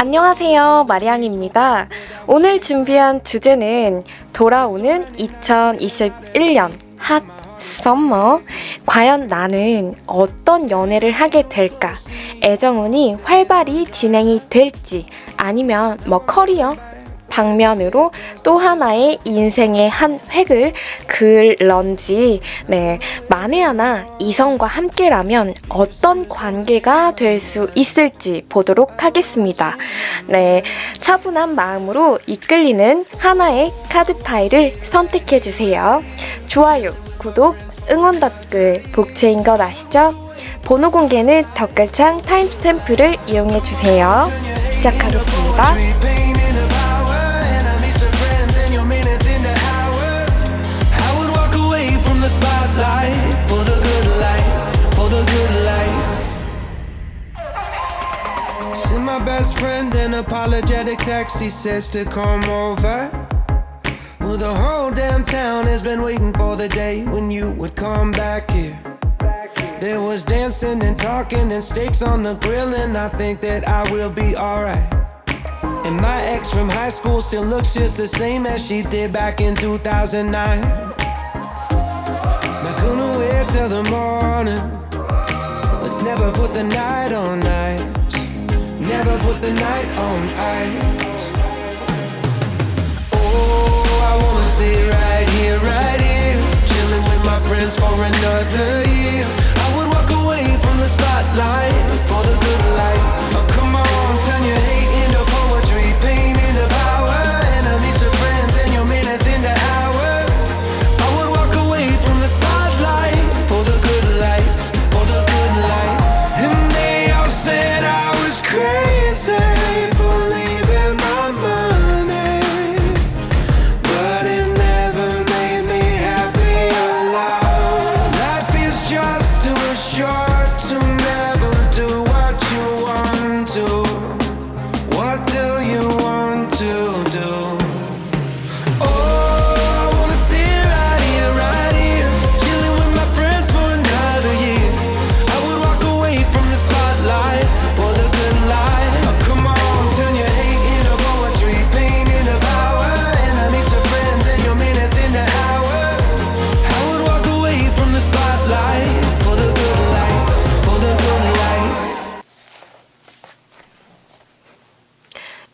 안녕하세요, 마리앙입니다. 오늘 준비한 주제는 돌아오는 2021년 핫 썸머. 과연 나는 어떤 연애를 하게 될까? 애정운이 활발히 진행이 될지, 아니면 커리어 방면으로 또 하나의 인생의 한 획을 그을런지, 만에 하나 이성과 함께라면 어떤 관계가 될 수 있을지 보도록 하겠습니다. 차분한 마음으로 이끌리는 하나의 카드 파일을 선택해 주세요. 좋아요, 구독, 응원 댓글 복제인 것 아시죠? 번호 공개는 댓글창 타임스탬프를 이용해 주세요. 시작하겠습니다. My best friend an apologetic text, he says to come over. Well, the whole damn town has been waiting for the day when you would come back here. There was dancing and talking and steaks on the grill, and I think that I will be alright. And my ex from high school still looks just the same as she did back in 2009. Not gonna wait till the morning. Let's never put the night on ice. Never put the night on ice. Oh, I wanna stay right here, chilling with my friends for another year. I would walk away from the spotlight for the good life. Oh, come on, turn your hate into poetry, pain into power, enemies to friends, and your minutes into hours. I would walk away from the spotlight for the good life, for the good life. And they all said I was crazy for leaving my money, but it never made me happy alive. Life is just too short to never do what you want to. What do you want to do? Oh, I wanna stay right here, chilling with my friends for another year. I would walk away from the spotlight for the good life. Oh, come on, turn your hate into poetry, pain into power, enemies to friends, and your minutes into hours. I would walk away from the spotlight for the good life, for the good life.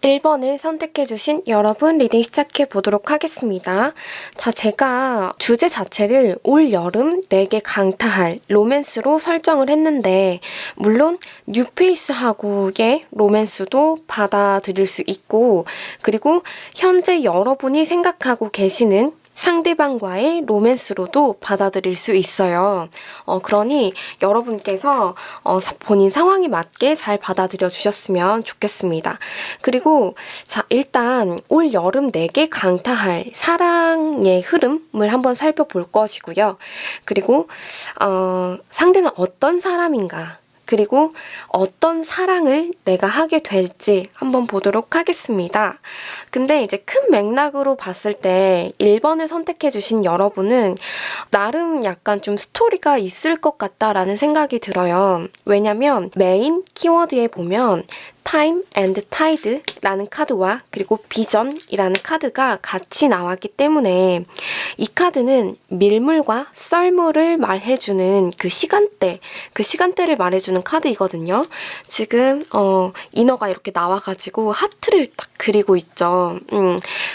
1번을 선택해주신 여러분, 리딩 시작해 보도록 하겠습니다. 자, 제가 주제 자체를 올 여름 내게 강타할 로맨스로 설정을 했는데, 물론 뉴페이스하고의 로맨스도 받아들일 수 있고, 그리고 현재 여러분이 생각하고 계시는 상대방과의 로맨스로도 받아들일 수 있어요. 그러니 여러분께서 본인 상황에 맞게 잘 받아들여 주셨으면 좋겠습니다. 그리고 자, 일단 올 여름 내게 강타할 사랑의 흐름을 한번 살펴볼 것이고요. 그리고 상대는 어떤 사람인가, 그리고 어떤 사랑을 내가 하게 될지 한번 보도록 하겠습니다. 근데 이제 큰 맥락으로 봤을 때 1번을 선택해 주신 여러분은 나름 약간 좀 스토리가 있을 것 같다라는 생각이 들어요. 왜냐면 메인 키워드에 보면 Time and Tide라는 카드와 그리고 비전이라는 카드가 같이 나왔기 때문에 이 카드는 밀물과 썰물을 말해주는 그 시간대를 말해주는 카드이거든요. 지금 인어가 이렇게 나와가지고 하트를 딱 그리고 있죠.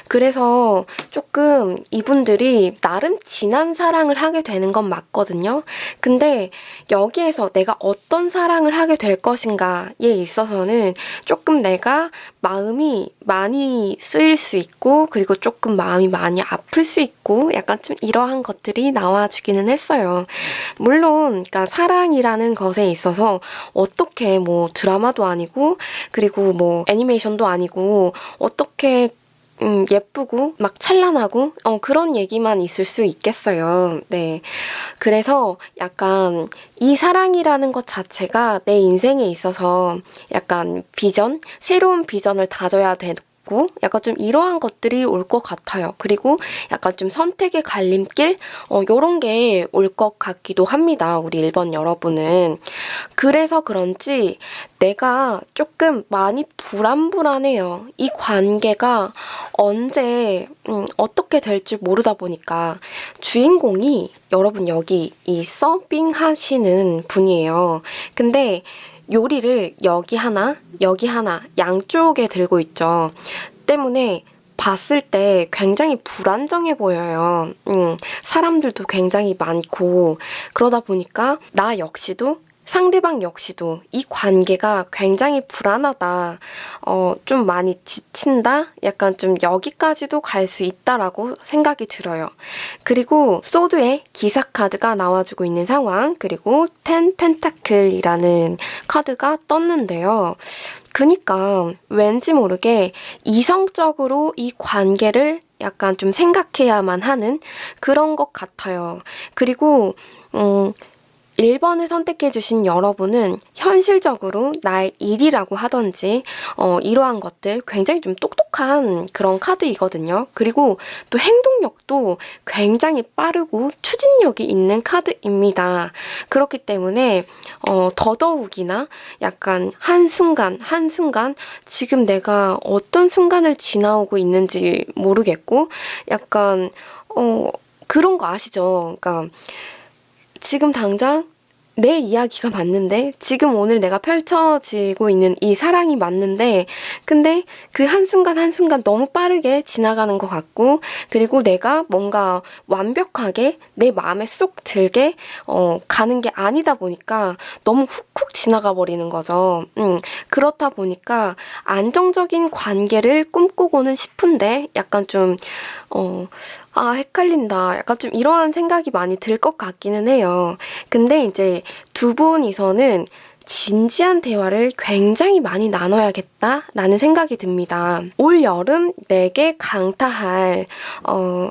그래서 조금 이분들이 나름 진한 사랑을 하게 되는 건 맞거든요. 근데 여기에서 내가 어떤 사랑을 하게 될 것인가에 있어서는 조금 내가 마음이 많이 쓰일 수 있고, 그리고 조금 마음이 많이 아플 수 있고, 약간 좀 이러한 것들이 나와주기는 했어요. 물론 그러니까 사랑이라는 것에 있어서 어떻게 드라마도 아니고, 그리고 애니메이션도 아니고, 어떻게 예쁘고 막 찬란하고 그런 얘기만 있을 수 있겠어요. 그래서 약간 이 사랑이라는 것 자체가 내 인생에 있어서 약간 비전, 새로운 비전을 다져야 있고 약간 좀 이러한 것들이 올 것 같아요. 그리고 약간 좀 선택의 갈림길 요런 게 올 것 같기도 합니다. 우리 1번 여러분은. 그래서 그런지 내가 조금 많이 불안해요. 이 관계가 언제 어떻게 될지 모르다 보니까 주인공이 여러분 여기 이 서빙 하시는 분이에요. 근데 요리를 여기 하나 양쪽에 들고 있죠. 때문에 봤을 때 굉장히 불안정해 보여요. 사람들도 굉장히 많고 그러다 보니까 나 역시도 상대방 역시도 이 관계가 굉장히 불안하다. 좀 많이 지친다? 약간 좀 여기까지도 갈 수 있다라고 생각이 들어요. 그리고 소드의 기사 카드가 나와주고 있는 상황, 그리고 10 펜타클이라는 카드가 떴는데요. 그니까 왠지 모르게 이성적으로 이 관계를 약간 좀 생각해야만 하는 그런 것 같아요. 그리고 1번을 선택해주신 여러분은 현실적으로 나의 일이라고 하던지 이러한 것들 굉장히 좀 똑똑한 그런 카드이거든요. 그리고 또 행동력도 굉장히 빠르고 추진력이 있는 카드입니다. 그렇기 때문에 더더욱이나 약간 한순간 지금 내가 어떤 순간을 지나오고 있는지 모르겠고 약간 그런 거 아시죠? 그러니까 지금 당장 내 이야기가 맞는데 지금 오늘 내가 펼쳐지고 있는 이 사랑이 맞는데 근데 그 한순간 너무 빠르게 지나가는 것 같고 그리고 내가 뭔가 완벽하게 내 마음에 쏙 들게 가는 게 아니다 보니까 너무 훅훅 지나가 버리는 거죠. 그렇다 보니까 안정적인 관계를 꿈꾸고는 싶은데 약간 좀 헷갈린다. 약간 좀 이러한 생각이 많이 들 것 같기는 해요. 근데 이제 두 분이서는 진지한 대화를 굉장히 많이 나눠야겠다라는 생각이 듭니다. 올 여름 내게 강타할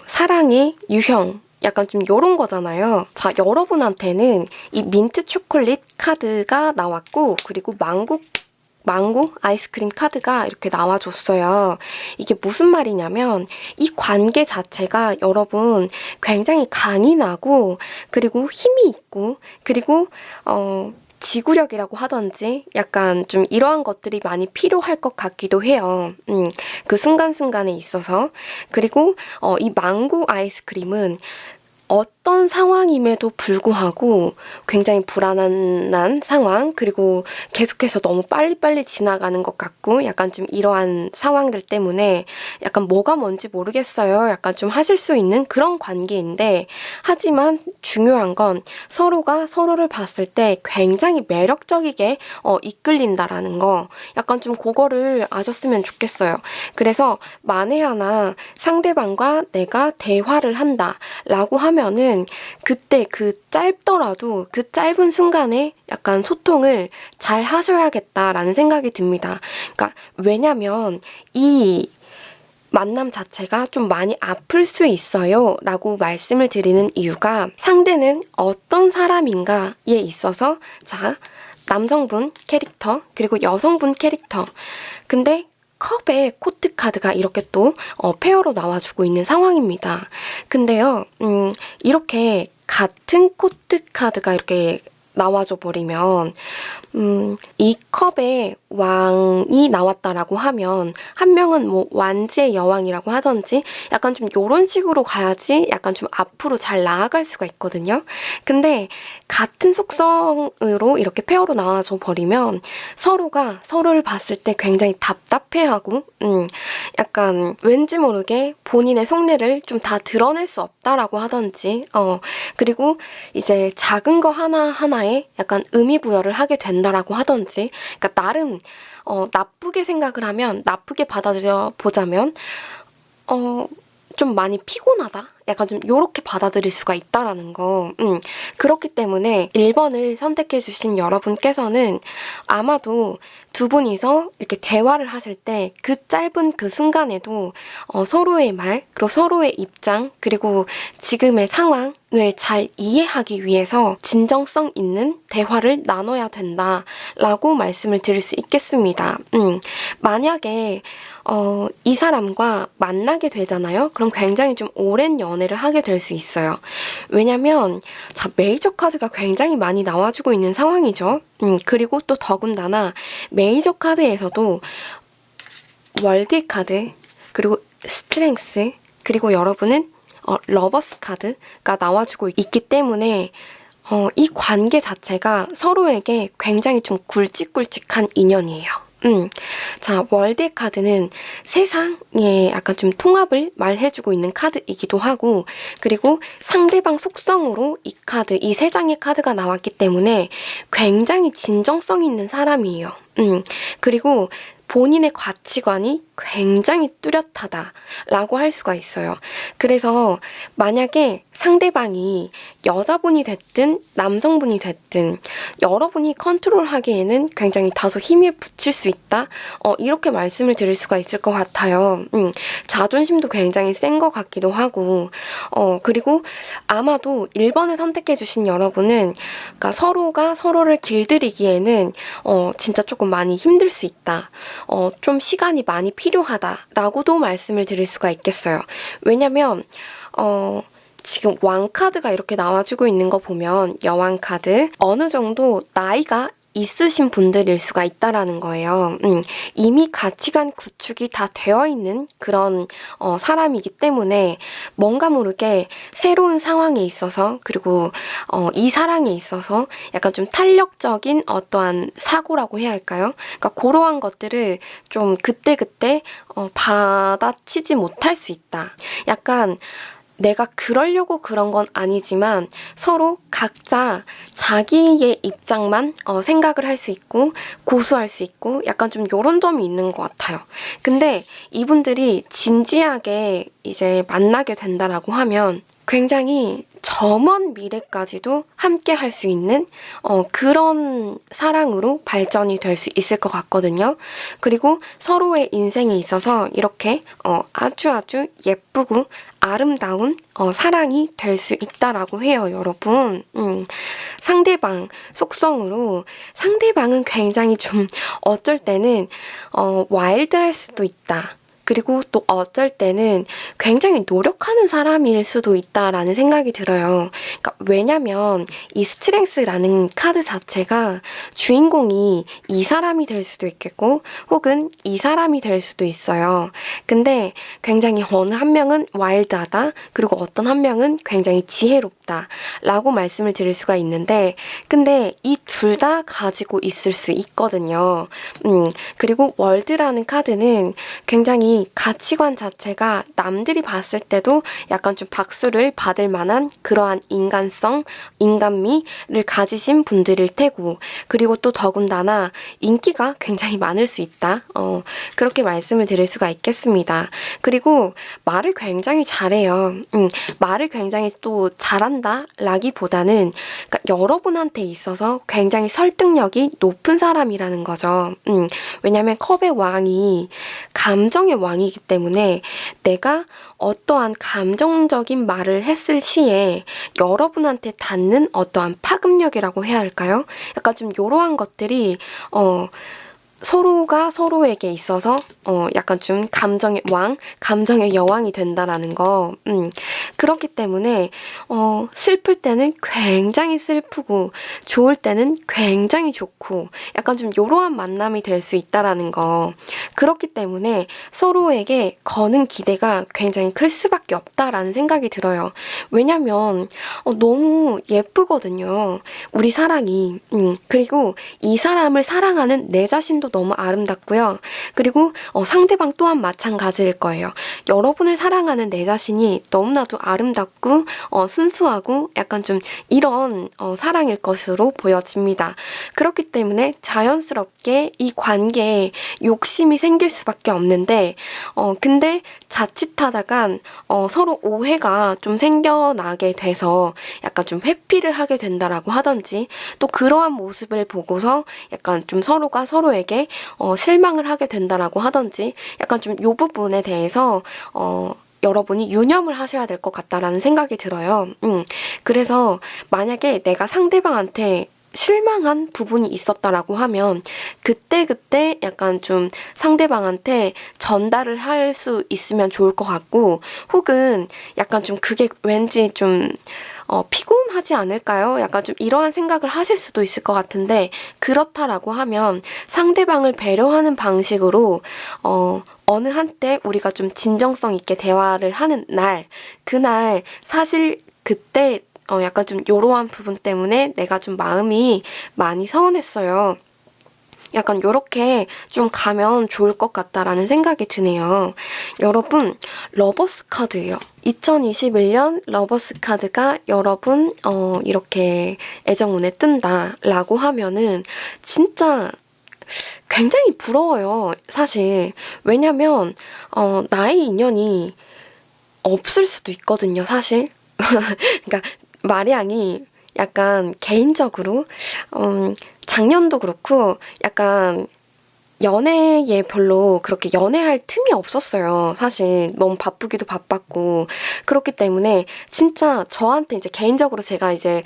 사랑의 유형 약간 좀 요런 거잖아요. 자, 여러분한테는 이 민트 초콜릿 카드가 나왔고 그리고 망고 아이스크림 카드가 이렇게 나와줬어요. 이게 무슨 말이냐면 이 관계 자체가 여러분 굉장히 강인하고 그리고 힘이 있고 그리고 지구력이라고 하던지 약간 좀 이러한 것들이 많이 필요할 것 같기도 해요. 그 순간순간에 있어서. 그리고 이 망고 아이스크림은 어떤 상황임에도 불구하고 굉장히 불안한 상황 그리고 계속해서 너무 빨리빨리 지나가는 것 같고 약간 좀 이러한 상황들 때문에 약간 뭐가 뭔지 모르겠어요. 약간 좀 하실 수 있는 그런 관계인데 하지만 중요한 건 서로가 서로를 봤을 때 굉장히 매력적이게 이끌린다라는 거 약간 좀 그거를 아셨으면 좋겠어요. 그래서 만에 하나 상대방과 내가 대화를 한다라고 하면은 그때 그 짧더라도 그 짧은 순간에 약간 소통을 잘 하셔야겠다라는 생각이 듭니다. 그러니까 왜냐면 이 만남 자체가 좀 많이 아플 수 있어요 라고 말씀을 드리는 이유가 상대는 어떤 사람인가에 있어서 자 남성분 캐릭터 그리고 여성분 캐릭터 근데 컵에 코트 카드가 이렇게 또 페어로 나와주고 있는 상황입니다. 근데요, 이렇게 같은 코트 카드가 이렇게 나와줘 버리면 이 컵에 왕이 나왔다라고 하면 한 명은 뭐 완지의 여왕이라고 하던지 약간 좀 이런 식으로 가야지 약간 좀 앞으로 잘 나아갈 수가 있거든요. 근데 같은 속성으로 이렇게 페어로 나와줘 버리면 서로가 서로를 봤을 때 굉장히 답답해하고 약간 왠지 모르게 본인의 속내를 좀 다 드러낼 수 없다라고 하던지 그리고 이제 작은 거 하나하나에 약간 의미 부여를 하게 된다라고 하던지 그러니까 나름 나쁘게 생각을 하면 나쁘게 받아들여 보자면 좀 많이 피곤하다? 약간 좀 요렇게 받아들일 수가 있다라는 거. 그렇기 때문에 1번을 선택해 주신 여러분께서는 아마도 두 분이서 이렇게 대화를 하실 때 그 짧은 그 순간에도 서로의 말, 그리고 서로의 입장, 그리고 지금의 상황을 잘 이해하기 위해서 진정성 있는 대화를 나눠야 된다라고 말씀을 드릴 수 있겠습니다. 만약에 이 사람과 만나게 되잖아요? 그럼 굉장히 좀 오랜 연애를 하게 될 수 있어요. 왜냐면 메이저 카드가 굉장히 많이 나와주고 있는 상황이죠. 그리고 또 더군다나 메이저 카드에서도 월드 카드, 그리고 스트렝스, 그리고 여러분은 러버스 카드가 나와주고 있기 때문에 이 관계 자체가 서로에게 굉장히 좀 굵직굵직한 인연이에요. 자, 월드 카드는 세상에 약간 좀 통합을 말해주고 있는 카드이기도 하고, 그리고 상대방 속성으로 이 카드, 이 세 장의 카드가 나왔기 때문에 굉장히 진정성 있는 사람이에요. 그리고 본인의 가치관이 굉장히 뚜렷하다라고 할 수가 있어요. 그래서 만약에 상대방이 여자분이 됐든 남성분이 됐든 여러분이 컨트롤하기에는 굉장히 다소 힘이 붙일 수 있다? 이렇게 말씀을 드릴 수가 있을 것 같아요. 자존심도 굉장히 센 것 같기도 하고, 그리고 아마도 1번을 선택해 주신 여러분은 그러니까 서로가 서로를 길들이기에는 진짜 조금 많이 힘들 수 있다. 좀 시간이 많이 필요하다라고도 말씀을 드릴 수가 있겠어요. 왜냐면 지금 왕카드가 이렇게 나와주고 있는 거 보면 여왕카드 어느 정도 나이가 있으신 분들일 수가 있다라는 거예요. 이미 가치관 구축이 다 되어 있는 그런 사람이기 때문에 뭔가 모르게 새로운 상황에 있어서, 그리고 이 사랑에 있어서 약간 좀 탄력적인 어떠한 사고라고 해야 할까요? 그러니까 그러한 것들을 좀 그때그때 받아치지 못할 수 있다. 약간 내가 그러려고 그런 건 아니지만 서로 각자 자기의 입장만 생각을 할 수 있고 고수할 수 있고 약간 좀 요런 점이 있는 것 같아요. 근데 이분들이 진지하게 이제 만나게 된다라고 하면 굉장히 저먼 미래까지도 함께 할 수 있는 그런 사랑으로 발전이 될 수 있을 것 같거든요. 그리고 서로의 인생에 있어서 이렇게 아주 예쁘고 아름다운 사랑이 될 수 있다라고 해요, 여러분. 상대방 속성으로 상대방은 굉장히 좀 어쩔 때는 와일드할 수도 있다. 그리고 또 어쩔 때는 굉장히 노력하는 사람일 수도 있다라는 생각이 들어요. 그러니까 왜냐면 이 스트렝스라는 카드 자체가 주인공이 이 사람이 될 수도 있겠고 혹은 이 사람이 될 수도 있어요. 근데 굉장히 어느 한 명은 와일드하다, 그리고 어떤 한 명은 굉장히 지혜롭다 라고 말씀을 드릴 수가 있는데, 근데 이 둘 다 가지고 있을 수 있거든요. 그리고 월드라는 카드는 굉장히 가치관 자체가 남들이 봤을 때도 약간 좀 박수를 받을 만한 그러한 인간성, 인간미를 가지신 분들일 테고, 그리고 또 더군다나 인기가 굉장히 많을 수 있다. 그렇게 말씀을 드릴 수가 있겠습니다. 그리고 말을 굉장히 잘해요. 말을 굉장히 또 잘한다 라기보다는 그러니까 여러분한테 있어서 굉장히 설득력이 높은 사람이라는 거죠. 왜냐면 컵의 왕이 감정의 왕이기 때문에 내가 어떠한 감정적인 말을 했을 시에 여러분한테 닿는 어떠한 파급력이라고 해야 할까요? 약간 좀 이러한 것들이 서로가 서로에게 있어서 약간 좀 감정의 왕, 감정의 여왕이 된다라는 거. 그렇기 때문에 슬플 때는 굉장히 슬프고 좋을 때는 굉장히 좋고 약간 좀 이러한 만남이 될 수 있다라는 거. 그렇기 때문에 서로에게 거는 기대가 굉장히 클 수밖에 없다라는 생각이 들어요. 왜냐면 너무 예쁘거든요. 우리 사랑이. 그리고 이 사람을 사랑하는 내 자신도 너무 아름답고요. 그리고 상대방 또한 마찬가지일 거예요. 여러분을 사랑하는 내 자신이 너무나도 아름답고 순수하고 약간 좀 이런 사랑일 것으로 보여집니다. 그렇기 때문에 자연스럽게 이 관계에 욕심이 생길 수밖에 없는데 근데 자칫하다간 서로 오해가 좀 생겨나게 돼서 약간 좀 회피를 하게 된다라고 하던지 또 그러한 모습을 보고서 약간 좀 서로가 서로에게 실망을 하게 된다라고 하던지 약간 좀 요 부분에 대해서 여러분이 유념을 하셔야 될 것 같다라는 생각이 들어요. 그래서 만약에 내가 상대방한테 실망한 부분이 있었다라고 하면 그때 약간 좀 상대방한테 전달을 할 수 있으면 좋을 것 같고 혹은 약간 좀 그게 왠지 좀 피곤하지 않을까요? 약간 좀 이러한 생각을 하실 수도 있을 것 같은데 그렇다라고 하면 상대방을 배려하는 방식으로 어느 한때 우리가 좀 진정성 있게 대화를 하는 날 그날 사실 그때 약간 좀 요러한 부분 때문에 내가 좀 마음이 많이 서운했어요. 약간 요렇게 좀 가면 좋을 것 같다라는 생각이 드네요. 여러분, 러버스 카드예요. 2021년 러버스 카드가 여러분 이렇게 애정운에 뜬다라고 하면은 진짜 굉장히 부러워요. 사실. 왜냐면 나의 인연이 없을 수도 있거든요, 사실. 그러니까 마리앙이 약간 개인적으로 작년도 그렇고 약간 연애에 별로 그렇게 연애할 틈이 없었어요. 사실 너무 바쁘기도 바빴고 그렇기 때문에 진짜 저한테 이제 개인적으로 제가 이제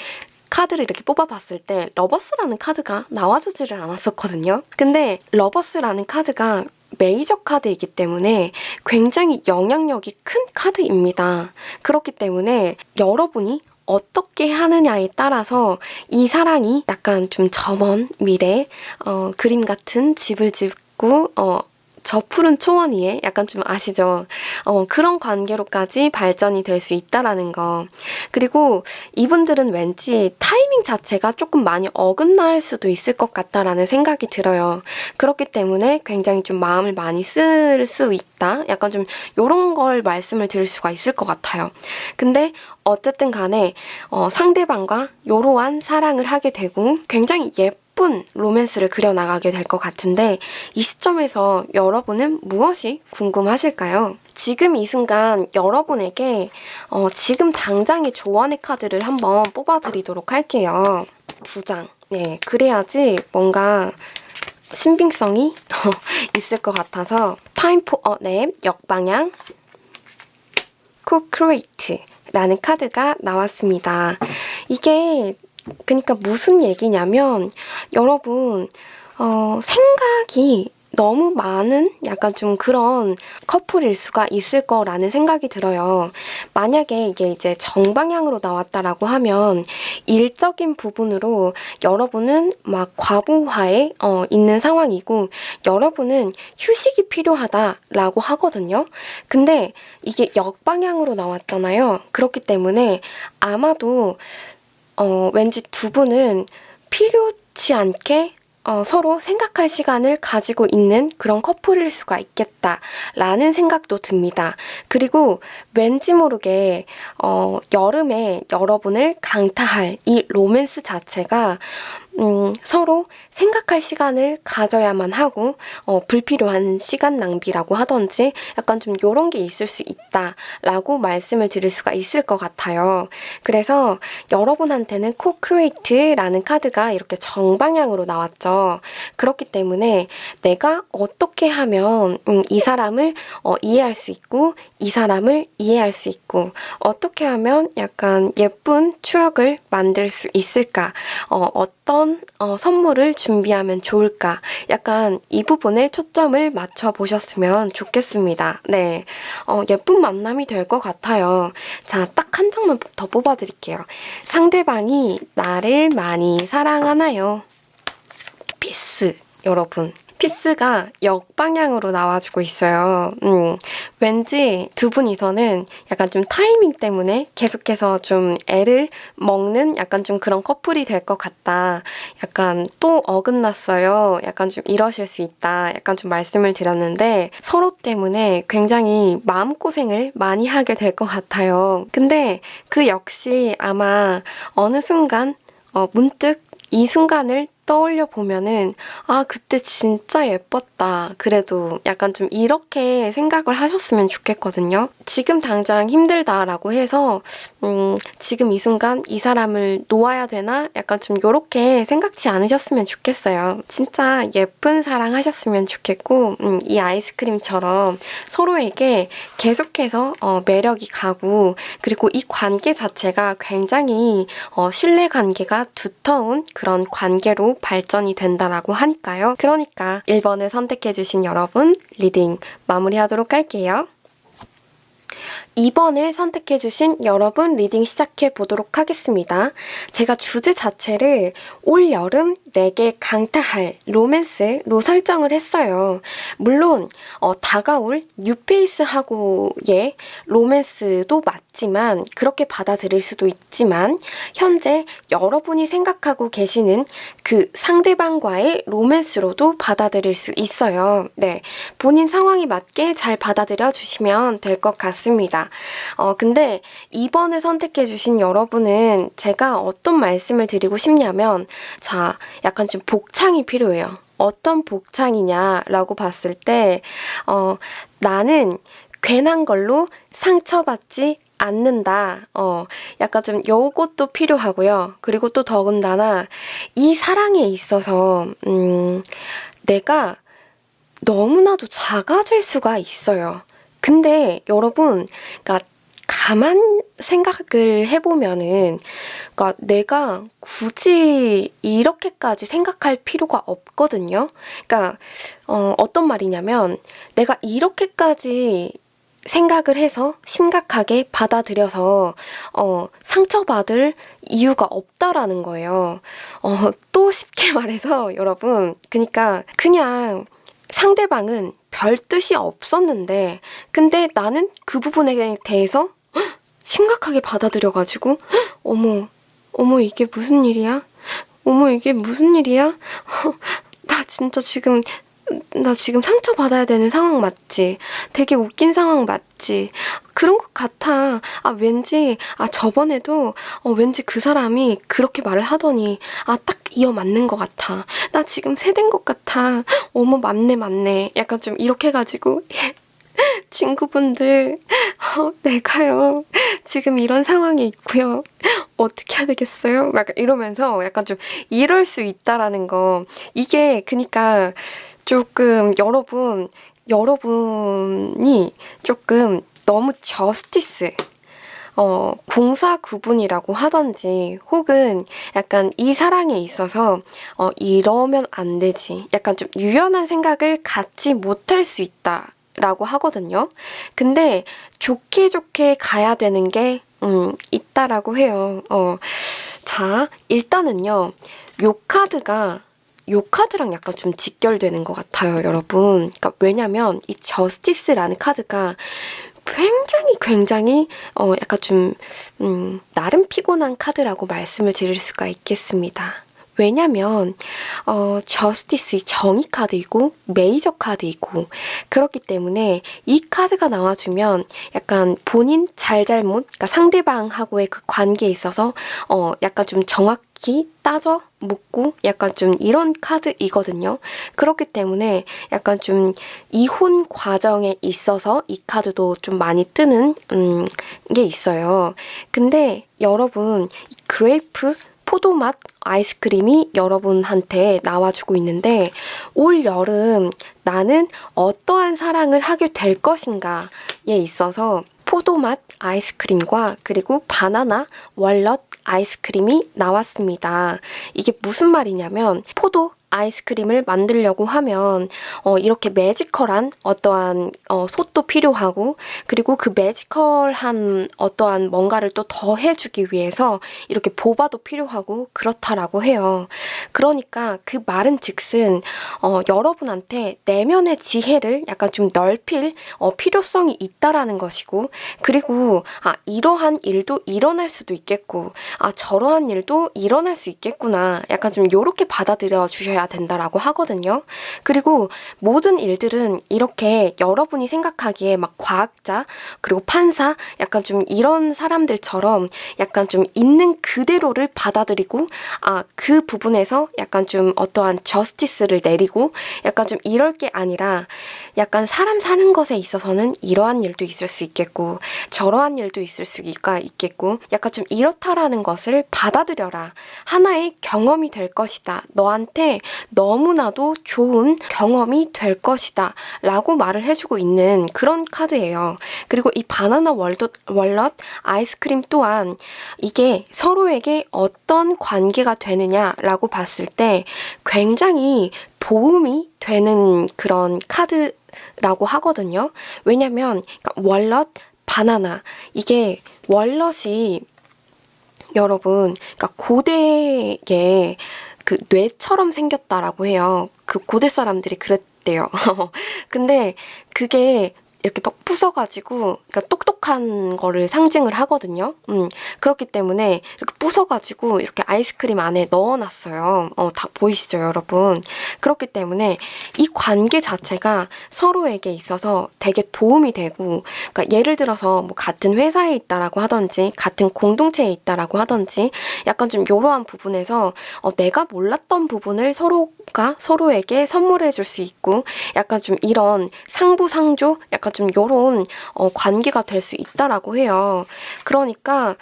카드를 이렇게 뽑아봤을 때 러버스라는 카드가 나와주지를 않았었거든요. 근데 러버스라는 카드가 메이저 카드이기 때문에 굉장히 영향력이 큰 카드입니다. 그렇기 때문에 여러분이 어떻게 하느냐에 따라서 이 사랑이 약간 좀 저 먼 미래 그림 같은 집을 짓고 저 푸른 초원 위에 약간 좀 아시죠? 그런 관계로까지 발전이 될 수 있다라는 거. 그리고 이분들은 왠지 타이밍 자체가 조금 많이 어긋날 수도 있을 것 같다라는 생각이 들어요. 그렇기 때문에 굉장히 좀 마음을 많이 쓸 수 있다. 약간 좀 요런 걸 말씀을 드릴 수가 있을 것 같아요. 근데 어쨌든 간에 상대방과 요러한 사랑을 하게 되고 굉장히 예쁜 로맨스를 그려나가게 될 것 같은데 이 시점에서 여러분은 무엇이 궁금하실까요? 지금 이 순간 여러분에게 지금 당장의 조언의 카드를 한번 뽑아드리도록 할게요. 2장. 네, 그래야지 뭔가 신빙성이 있을 것 같아서 Time for a nap, 역방향, Co-create 라는 카드가 나왔습니다. 이게 그러니까 무슨 얘기냐면 여러분 생각이 너무 많은 약간 좀 그런 커플일 수가 있을 거라는 생각이 들어요. 만약에 이게 이제 정방향으로 나왔다라고 하면 일적인 부분으로 여러분은 막 과부하에 있는 상황이고 여러분은 휴식이 필요하다라고 하거든요. 근데 이게 역방향으로 나왔잖아요. 그렇기 때문에 아마도 왠지 두 분은 필요치 않게 서로 생각할 시간을 가지고 있는 그런 커플일 수가 있겠다라는 생각도 듭니다. 그리고 왠지 모르게 여름에 여러분을 강타할 이 로맨스 자체가 서로 생각할 시간을 가져야만 하고 불필요한 시간 낭비라고 하던지 약간 좀 요런 게 있을 수 있다라고 말씀을 드릴 수가 있을 것 같아요. 그래서 여러분한테는 Co-create라는 카드가 이렇게 정방향으로 나왔죠. 그렇기 때문에 내가 어떻게 하면 이 사람을 이해할 수 있고 이 사람을 이해할 수 있고 어떻게 하면 약간 예쁜 추억을 만들 수 있을까 어떤 선물을 준비하면 좋을까 약간 이 부분에 초점을 맞춰 보셨으면 좋겠습니다. 네, 예쁜 만남이 될 것 같아요. 자, 딱 한 장만 더 뽑아드릴게요. 상대방이 나를 많이 사랑하나요? 피스, 여러분. 피스가 역방향으로 나와주고 있어요. 왠지 두 분이서는 약간 좀 타이밍 때문에 계속해서 좀 애를 먹는 약간 좀 그런 커플이 될 것 같다. 약간 또 어긋났어요. 약간 좀 이러실 수 있다. 약간 좀 말씀을 드렸는데 서로 때문에 굉장히 마음고생을 많이 하게 될 것 같아요. 근데 그 역시 아마 어느 순간 문득 이 순간을 떠올려 보면은 아, 그때 진짜 예뻤다. 그래도 약간 좀 이렇게 생각을 하셨으면 좋겠거든요. 지금 당장 힘들다라고 해서 지금 이 순간 이 사람을 놓아야 되나? 약간 좀 요렇게 생각지 않으셨으면 좋겠어요. 진짜 예쁜 사랑 하셨으면 좋겠고 이 아이스크림처럼 서로에게 계속해서 매력이 가고 그리고 이 관계 자체가 굉장히 신뢰관계가 두터운 그런 관계로 발전이 된다라고 하니까요. 그러니까 1번을 선택해주신 여러분 리딩 마무리하도록 할게요. 2번을 선택해주신 여러분 리딩 시작해보도록 하겠습니다. 제가 주제 자체를 올 여름 내게 강타할 로맨스로 설정을 했어요. 물론 다가올 뉴페이스하고의 로맨스도 맞지만 그렇게 받아들일 수도 있지만 현재 여러분이 생각하고 계시는 그 상대방과의 로맨스로도 받아들일 수 있어요. 네, 본인 상황에 맞게 잘 받아들여 주시면 될 것 같습니다. 근데 2번을 선택해주신 여러분은 제가 어떤 말씀을 드리고 싶냐면 자, 약간 좀 복창이 필요해요. 어떤 복창이냐라고 봤을 때 나는 괜한 걸로 상처받지 않는다. 약간 좀 요것도 필요하고요. 그리고 또 더군다나 이 사랑에 있어서 내가 너무나도 작아질 수가 있어요. 근데 여러분, 그러니까 가만 생각을 해보면은, 그러니까 내가 굳이 이렇게까지 생각할 필요가 없거든요. 그러니까 어떤 말이냐면, 내가 이렇게까지 생각을 해서 심각하게 받아들여서 상처받을 이유가 없다라는 거예요. 또 쉽게 말해서 여러분, 그러니까 그냥 상대방은 별 뜻이 없었는데 근데 나는 그 부분에 대해서 심각하게 받아들여가지고 어머 이게 무슨 일이야? 어머 이게 무슨 일이야? 나 지금 상처받아야 되는 상황 맞지? 되게 웃긴 상황 맞지? 그런 것 같아. 왠지 저번에도 왠지 그 사람이 그렇게 말을 하더니 딱 이어 맞는 것 같아. 나 지금 세댄 것 같아. 어머 맞네. 약간 좀 이렇게 해가지고 친구분들 내가요 지금 이런 상황에 있고요. 어떻게 해야 되겠어요? 막 이러면서 약간 좀 이럴 수 있다라는 거. 이게 그니까 조금 여러분이 조금 너무 저스티스 공사 구분이라고 하던지 혹은 약간 이 사랑에 있어서 이러면 안 되지. 약간 좀 유연한 생각을 갖지 못할 수 있다라고 하거든요. 근데 좋게 가야 되는 게 있다라고 해요. 자, 일단은요. 요 카드랑 약간 좀 직결되는 것 같아요, 여러분. 그러니까 왜냐면 이 저스티스라는 카드가 굉장히 약간 좀 나름 피곤한 카드라고 말씀을 드릴 수가 있겠습니다. 왜냐면 저스티스 정의 카드이고 메이저 카드이고 그렇기 때문에 이 카드가 나와주면 약간 본인 잘잘못, 그러니까 상대방하고의 그 관계에 있어서 약간 좀 정확히 따져 묻고 약간 좀 이런 카드이거든요. 그렇기 때문에 약간 좀 이혼 과정에 있어서 이 카드도 좀 많이 뜨는 게 있어요. 근데 여러분 그레이프 포도맛 아이스크림이 여러분한테 나와주고 있는데 올 여름 나는 어떠한 사랑을 하게 될 것인가에 있어서 포도맛 아이스크림과 그리고 바나나 월넛 아이스크림이 나왔습니다. 이게 무슨 말이냐면 포도 아이스크림을 만들려고 하면 이렇게 매지컬한 어떠한 솥도 필요하고 그리고 그 매지컬한 어떠한 뭔가를 또 더해주기 위해서 이렇게 보바도 필요하고 그렇다라고 해요. 그러니까 그 말은 즉슨 여러분한테 내면의 지혜를 약간 좀 넓힐 필요성이 있다라는 것이고 그리고 이러한 일도 일어날 수도 있겠고 저러한 일도 일어날 수 있겠구나 약간 좀 요렇게 받아들여 주셔야 있어야 된다라고 하거든요. 그리고 모든 일들은 이렇게 여러분이 생각하기에 막 과학자 그리고 판사 약간 좀 이런 사람들처럼 약간 좀 있는 그대로를 받아들이고 그 부분에서 약간 좀 어떠한 저스티스를 내리고 약간 좀 이럴 게 아니라 약간 사람 사는 것에 있어서는 이러한 일도 있을 수 있겠고 저러한 일도 있을 수가 있겠고 약간 좀 이렇다라는 것을 받아들여라. 하나의 경험이 될 것이다. 너한테 너무나도 좋은 경험이 될 것이다. 라고 말을 해주고 있는 그런 카드예요. 그리고 이 바나나 월넛 아이스크림 또한 이게 서로에게 어떤 관계가 되느냐라고 봤을 때 굉장히 도움이 되는 그런 카드라고 하거든요. 왜냐면 월넛, 바나나 이게 월넛이 여러분 고대의 그 뇌처럼 생겼다라고 해요. 그 고대 사람들이 그랬대요. 근데 그게 이렇게 막 부숴가지고 똑똑한 거를 상징을 하거든요. 그렇기 때문에 이렇게 부숴가지고 이렇게 아이스크림 안에 넣어놨어요. 다 보이시죠, 여러분? 그렇기 때문에 이 관계 자체가 서로에게 있어서 되게 도움이 되고, 그러니까 예를 들어서 뭐 같은 회사에 있다라고 하든지, 같은 공동체에 있다라고 하든지, 약간 좀 이러한 부분에서 내가 몰랐던 부분을 서로가 서로에게 선물해 줄 수 있고, 약간 좀 이런 상부상조, 약간 좀 요런 관계가 될 수 있다라고 해요. 그러니까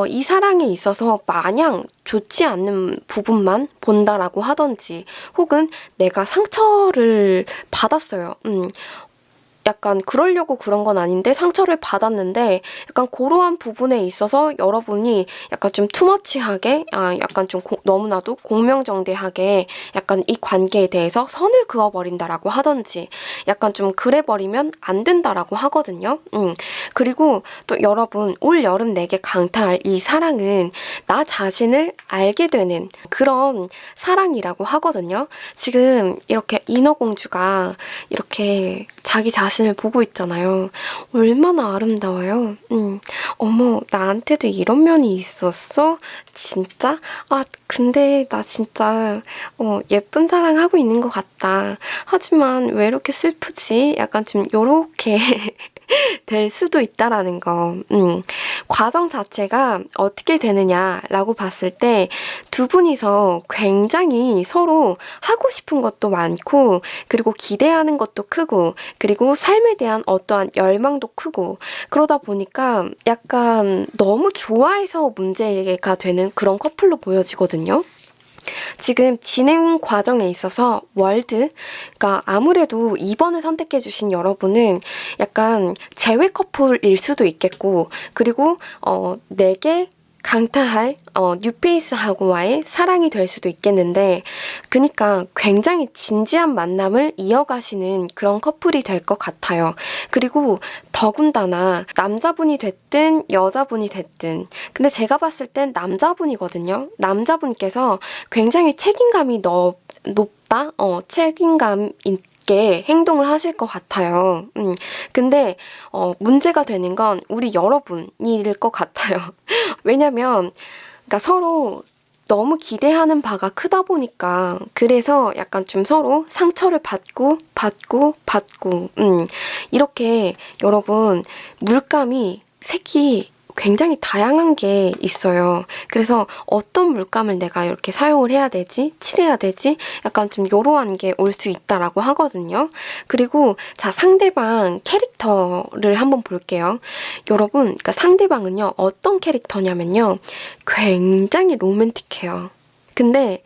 이 사랑에 있어서 마냥 좋지 않는 부분만 본다라고 하던지 혹은 내가 상처를 받았어요. 약간 그러려고 그런 건 아닌데 상처를 받았는데 약간 그러한 부분에 있어서 여러분이 약간 좀 투머치하게 약간 좀 너무나도 공명정대하게 약간 이 관계에 대해서 선을 그어버린다라고 하던지 약간 좀 그래버리면 안 된다라고 하거든요. 그리고 또 여러분 올 여름 내게 강타할 이 사랑은 나 자신을 알게 되는 그런 사랑이라고 하거든요. 지금 이렇게 인어공주가 이렇게 자기 자신을 보고 있잖아요. 얼마나 아름다워요. 어머, 나한테도 이런 면이 있었어? 진짜? 근데 나 진짜 예쁜 사랑하고 있는 것 같다. 하지만 왜 이렇게 슬프지? 약간 좀 요렇게 될 수도 있다라는 거. 과정 자체가 어떻게 되느냐라고 봤을 때 두 분이서 굉장히 서로 하고 싶은 것도 많고 그리고 기대하는 것도 크고 그리고 삶에 대한 어떠한 열망도 크고 그러다 보니까 약간 너무 좋아해서 문제가 되는 그런 커플로 보여지거든요. 지금 진행 과정에 있어서 그러니까 아무래도 2번을 선택해 주신 여러분은 약간 재회 커플일 수도 있겠고 그리고 내게 강타할 뉴페이스하고와의 사랑이 될 수도 있겠는데 그러니까 굉장히 진지한 만남을 이어가시는 그런 커플이 될 것 같아요. 그리고 더군다나 남자분이 됐든 여자분이 됐든 근데 제가 봤을 땐 남자분이거든요. 남자분께서 굉장히 책임감이 높다? 책임감 있게 행동을 하실 것 같아요. 근데 문제가 되는 건 우리 여러분일 것 같아요. 왜냐면 그러니까 서로 너무 기대하는 바가 크다 보니까 그래서 약간 좀 서로 상처를 받고 이렇게 여러분 물감이 색이 굉장히 다양한 게 있어요. 그래서 어떤 물감을 내가 이렇게 사용을 해야 되지? 칠해야 되지? 약간 좀 요러한 게 올 수 있다라고 하거든요. 그리고 자, 상대방 캐릭터를 한번 볼게요. 여러분, 그러니까 상대방은요, 어떤 캐릭터냐면요. 굉장히 로맨틱해요. 근데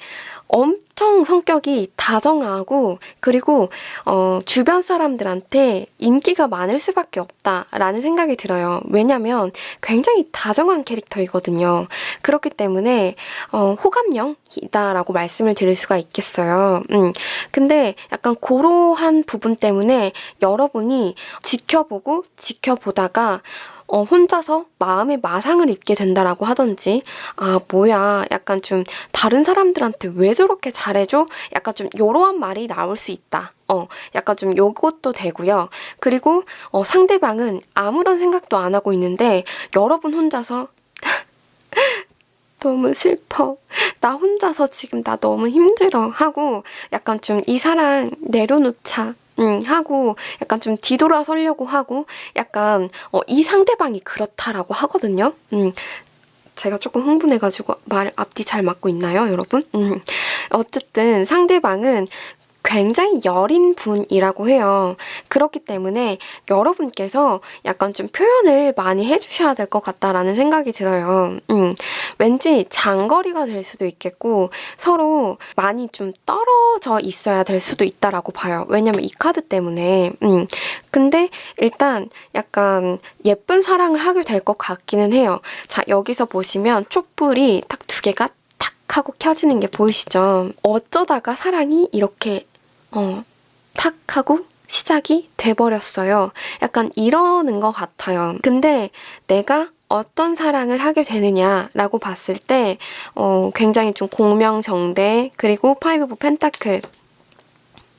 엄청 성격이 다정하고 그리고 주변 사람들한테 인기가 많을 수밖에 없다라는 생각이 들어요. 왜냐면 굉장히 다정한 캐릭터이거든요. 그렇기 때문에 호감형이다라고 말씀을 드릴 수가 있겠어요. 근데 약간 그러한 부분 때문에 여러분이 지켜보다가 혼자서 마음의 마상을 입게 된다라고 하던지 뭐야 약간 좀 다른 사람들한테 왜 저렇게 잘해줘? 약간 좀 요러한 말이 나올 수 있다. 약간 좀 요것도 되고요. 그리고 상대방은 아무런 생각도 안 하고 있는데 여러분 혼자서 너무 슬퍼. 나 혼자서 지금 나 너무 힘들어 하고 약간 좀 이 사랑 내려놓자 하고 약간 좀 뒤돌아서려고 하고 약간 이 상대방이 그렇다라고 하거든요. 제가 조금 흥분해가지고 말 앞뒤 잘 맞고 있나요, 여러분? 어쨌든 상대방은 굉장히 여린 분이라고 해요. 그렇기 때문에 여러분께서 약간 좀 표현을 많이 해주셔야 될 것 같다라는 생각이 들어요. 왠지 장거리가 될 수도 있겠고 서로 많이 좀 떨어져 있어야 될 수도 있다라고 봐요. 왜냐면 이 카드 때문에. 근데 일단 약간 예쁜 사랑을 하게 될 것 같기는 해요. 자, 여기서 보시면 촛불이 딱 2개가 탁 하고 켜지는 게 보이시죠? 어쩌다가 사랑이 이렇게 탁 하고 시작이 돼버렸어요. 약간 이러는 것 같아요. 근데 내가 어떤 사랑을 하게 되느냐라고 봤을 때 굉장히 좀 공명정대 그리고 파이브 오브 펜타클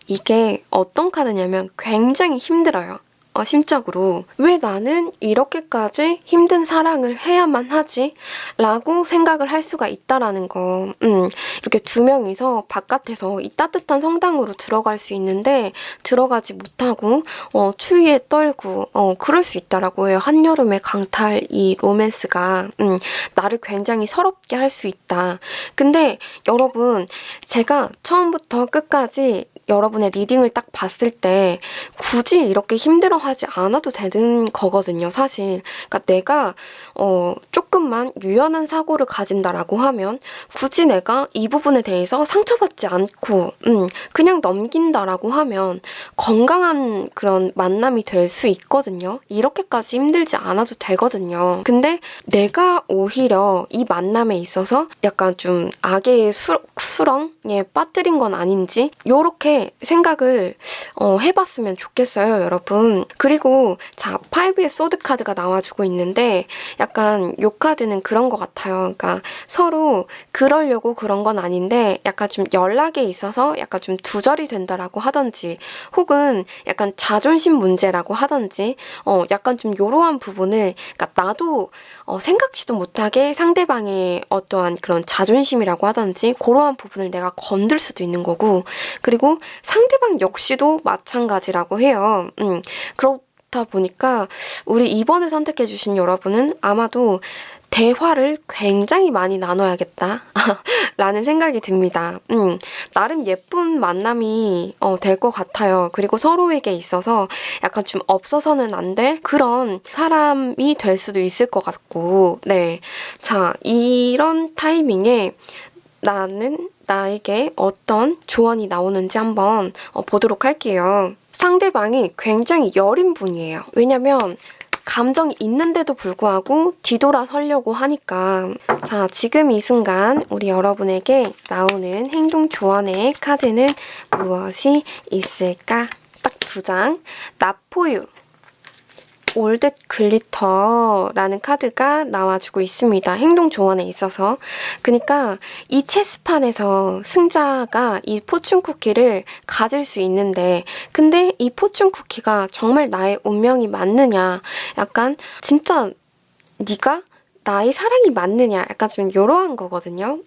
이게 어떤 카드냐면 굉장히 힘들어요. 심적으로. 왜 나는 이렇게까지 힘든 사랑을 해야만 하지? 라고 생각을 할 수가 있다라는 거. 이렇게 2명이서 바깥에서 이 따뜻한 성당으로 들어갈 수 있는데 들어가지 못하고 추위에 떨고 그럴 수 있다라고 해요. 한여름의 강탈 이 로맨스가 나를 굉장히 서럽게 할 수 있다. 근데 여러분 제가 처음부터 끝까지 여러분의 리딩을 딱 봤을 때 굳이 이렇게 힘들어하지 않아도 되는 거거든요, 사실. 그러니까 내가 조금만 유연한 사고를 가진다라고 하면 굳이 내가 이 부분에 대해서 상처받지 않고 그냥 넘긴다라고 하면 건강한 그런 만남이 될 수 있거든요. 이렇게까지 힘들지 않아도 되거든요. 근데 내가 오히려 이 만남에 있어서 약간 좀 악의 수렁에 빠뜨린 건 아닌지 요렇게 생각을 해봤으면 좋겠어요, 여러분. 그리고 자, 5의 소드 카드가 나와주고 있는데 약간 요 카드는 그런 것 같아요. 그러니까 서로 그러려고 그런 건 아닌데 약간 좀 연락에 있어서 약간 좀 두절이 된다라고 하던지 혹은 약간 자존심 문제라고 하던지 약간 좀 요러한 부분을 그러니까 나도 생각지도 못하게 상대방의 어떠한 그런 자존심이라고 하던지 그러한 부분을 내가 건들 수도 있는 거고 그리고 상대방 역시도 마찬가지라고 해요. 그렇다 보니까 우리 이번에 선택해주신 여러분은 아마도 대화를 굉장히 많이 나눠야겠다 라는 생각이 듭니다. 나름 예쁜 만남이 될 것 같아요. 그리고 서로에게 있어서 약간 좀 없어서는 안 될 그런 사람이 될 수도 있을 것 같고 네, 자 이런 타이밍에 나는 나에게 어떤 조언이 나오는지 한번 보도록 할게요. 상대방이 굉장히 여린 분이에요. 왜냐면 감정이 있는데도 불구하고 뒤돌아서려고 하니까 자, 지금 이 순간 우리 여러분에게 나오는 행동 조언의 카드는 무엇이 있을까? 딱 2장. 나포유 올댓 글리터라는 카드가 나와주고 있습니다. 행동 조언에 있어서. 그러니까 이 체스판에서 승자가 이 포춘 쿠키를 가질 수 있는데 근데 이 포춘 쿠키가 정말 나의 운명이 맞느냐 약간 진짜 네가 나의 사랑이 맞느냐 약간 좀 이러한 거거든요.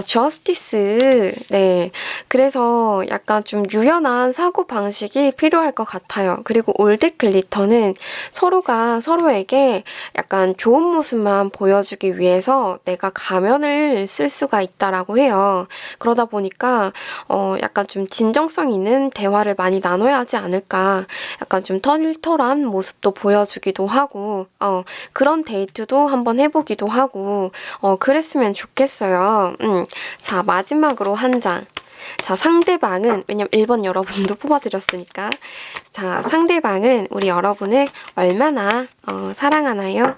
저스티스. 네. 그래서 약간 좀 유연한 사고 방식이 필요할 것 같아요. 그리고 올댓 글리터는 서로가 서로에게 약간 좋은 모습만 보여주기 위해서 내가 가면을 쓸 수가 있다라고 해요. 그러다 보니까 약간 좀 진정성 있는 대화를 많이 나눠야 하지 않을까. 약간 좀 털털한 모습도 보여주기도 하고 그런 데이트도 한번 해보기도 하고 그랬으면 좋겠어요. 자, 마지막으로 한 장. 자, 상대방은 왜냐면 1번 여러분도 뽑아드렸으니까 자, 상대방은 우리 여러분을 얼마나 사랑하나요?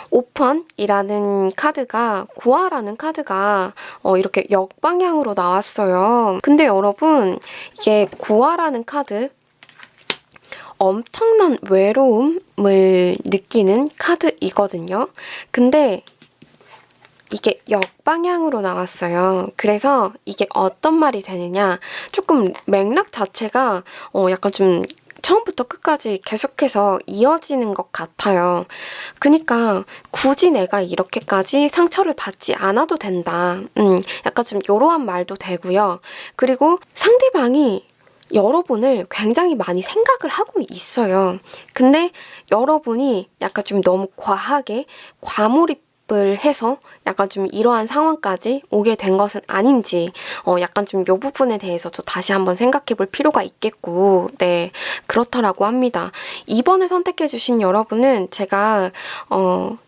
오펀이라는 카드가 고아라는 카드가 이렇게 역방향으로 나왔어요. 근데 여러분 이게 고아라는 카드 엄청난 외로움을 느끼는 카드이거든요. 근데 이게 역방향으로 나왔어요. 그래서 이게 어떤 말이 되느냐 조금 맥락 자체가 약간 좀 처음부터 끝까지 계속해서 이어지는 것 같아요. 그러니까 굳이 내가 이렇게까지 상처를 받지 않아도 된다. 약간 좀 요러한 말도 되고요. 그리고 상대방이 여러분을 굉장히 많이 생각을 하고 있어요. 근데 여러분이 약간 좀 너무 과하게 과몰입을 해서 약간 좀 이러한 상황까지 오게 된 것은 아닌지 약간 좀 요 부분에 대해서도 다시 한번 생각해 볼 필요가 있겠고 네 그렇더라고 합니다. 2번을 선택해 주신 여러분은 제가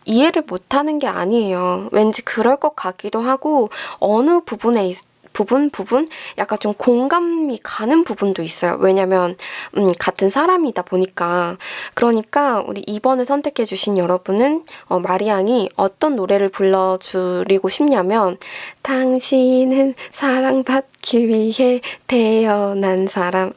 이해를 못하는 게 아니에요. 왠지 그럴 것 같기도 하고 어느 부분에 부분 약간 좀 공감이 가는 부분도 있어요. 왜냐면 같은 사람이다 보니까. 그러니까 우리 2번을 선택해 주신 여러분은 마리앙이 어떤 노래를 불러드리고 싶냐면 당신은 사랑받기 위해 태어난 사람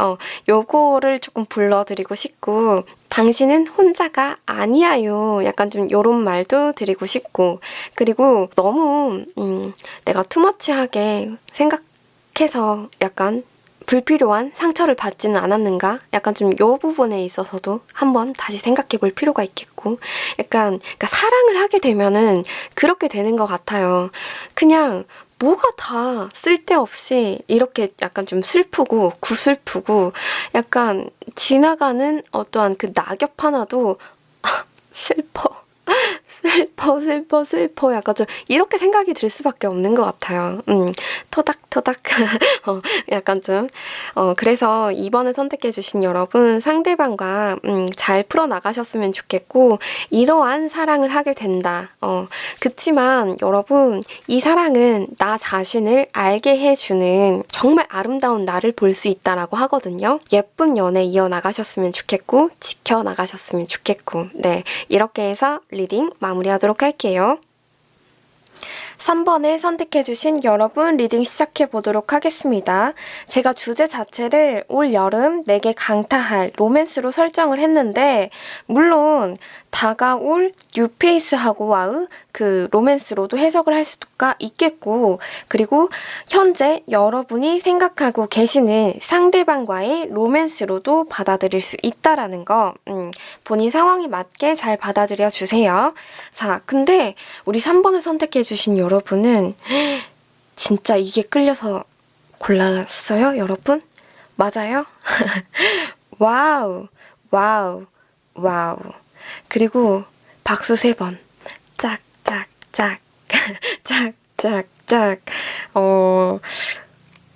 요거를 조금 불러드리고 싶고 당신은 혼자가 아니야요. 약간 좀 요런 말도 드리고 싶고 그리고 너무 내가 투머치하게 생각해서 약간 불필요한 상처를 받지는 않았는가? 약간 좀 요 부분에 있어서도 한번 다시 생각해 볼 필요가 있겠고 약간 그러니까 사랑을 하게 되면은 그렇게 되는 것 같아요. 그냥 뭐가 다 쓸데없이 이렇게 약간 좀 슬프고 구슬프고 약간 지나가는 어떠한 그 낙엽 하나도 슬퍼 슬퍼 약간 좀 이렇게 생각이 들 수밖에 없는 것 같아요. 토닥토닥 약간 좀 그래서 2번을 선택해 주신 여러분 상대방과 잘 풀어나가셨으면 좋겠고 이러한 사랑을 하게 된다. 그치만 여러분 이 사랑은 나 자신을 알게 해주는 정말 아름다운 나를 볼 수 있다라고 하거든요. 예쁜 연애 이어나가셨으면 좋겠고 지켜나가셨으면 좋겠고 네 이렇게 해서 리딩 마무리하도록 할게요. 3번을 선택해주신 여러분 리딩 시작해보도록 하겠습니다. 제가 주제 자체를 올 여름 내게 강타할 로맨스로 설정을 했는데 물론 다가올 뉴페이스하고와의 그 로맨스로도 해석을 할 수가 있겠고 그리고 현재 여러분이 생각하고 계시는 상대방과의 로맨스로도 받아들일 수 있다라는 거 본인 상황에 맞게 잘 받아들여 주세요. 자, 근데 우리 3번을 선택해 주신 여러분은 진짜 이게 끌려서 골랐어요, 여러분? 맞아요? 와우, 와우, 와우. 그리고 박수 3번. 짝짝짝, 짝짝짝.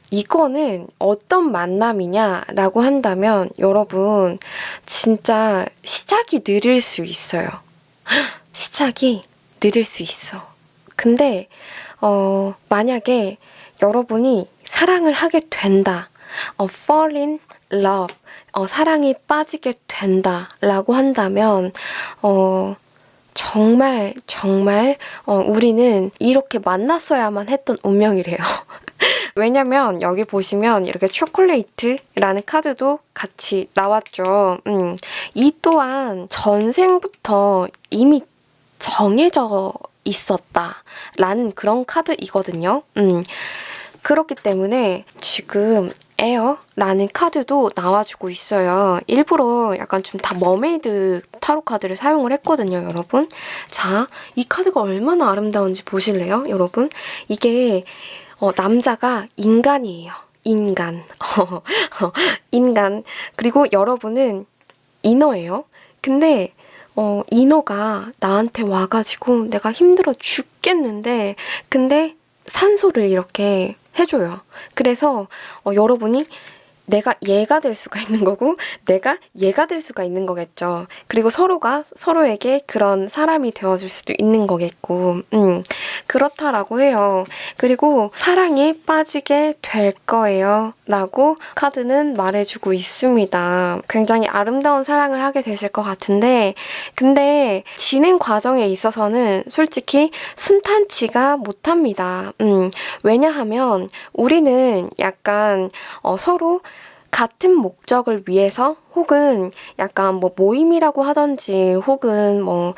이거는 어떤 만남이냐라고 한다면 여러분 진짜 시작이 느릴 수 있어요. 시작이 느릴 수 있어. 근데 만약에 여러분이 사랑을 하게 된다. fall in love. 사랑에 빠지게 된다라고 한다면 정말 우리는 이렇게 만났어야만 했던 운명이래요. 왜냐면 여기 보시면 이렇게 초콜레이트라는 카드도 같이 나왔죠. 이 또한 전생부터 이미 정해져 있었다라는 그런 카드이거든요. 그렇기 때문에 지금 에어라는 카드도 나와주고 있어요. 일부러 약간 좀 다 머메이드 타로 카드를 사용을 했거든요, 여러분. 자, 이 카드가 얼마나 아름다운지 보실래요, 여러분? 이게 남자가 인간이에요. 인간. 인간. 그리고 여러분은 인어예요. 근데 인어가 나한테 와가지고 내가 힘들어 죽겠는데 근데 산소를 이렇게 해줘요. 그래서 여러분이 내가 얘가 될 수가 있는 거고 내가 얘가 될 수가 있는 거겠죠. 그리고 서로가 서로에게 그런 사람이 되어줄 수도 있는 거겠고 그렇다라고 해요. 그리고 사랑에 빠지게 될 거예요 라고 카드는 말해주고 있습니다. 굉장히 아름다운 사랑을 하게 되실 것 같은데 근데 진행 과정에 있어서는 솔직히 순탄치가 못합니다. 왜냐하면 우리는 약간 서로 같은 목적을 위해서 혹은 약간 뭐 모임이라고 하던지 혹은 뭐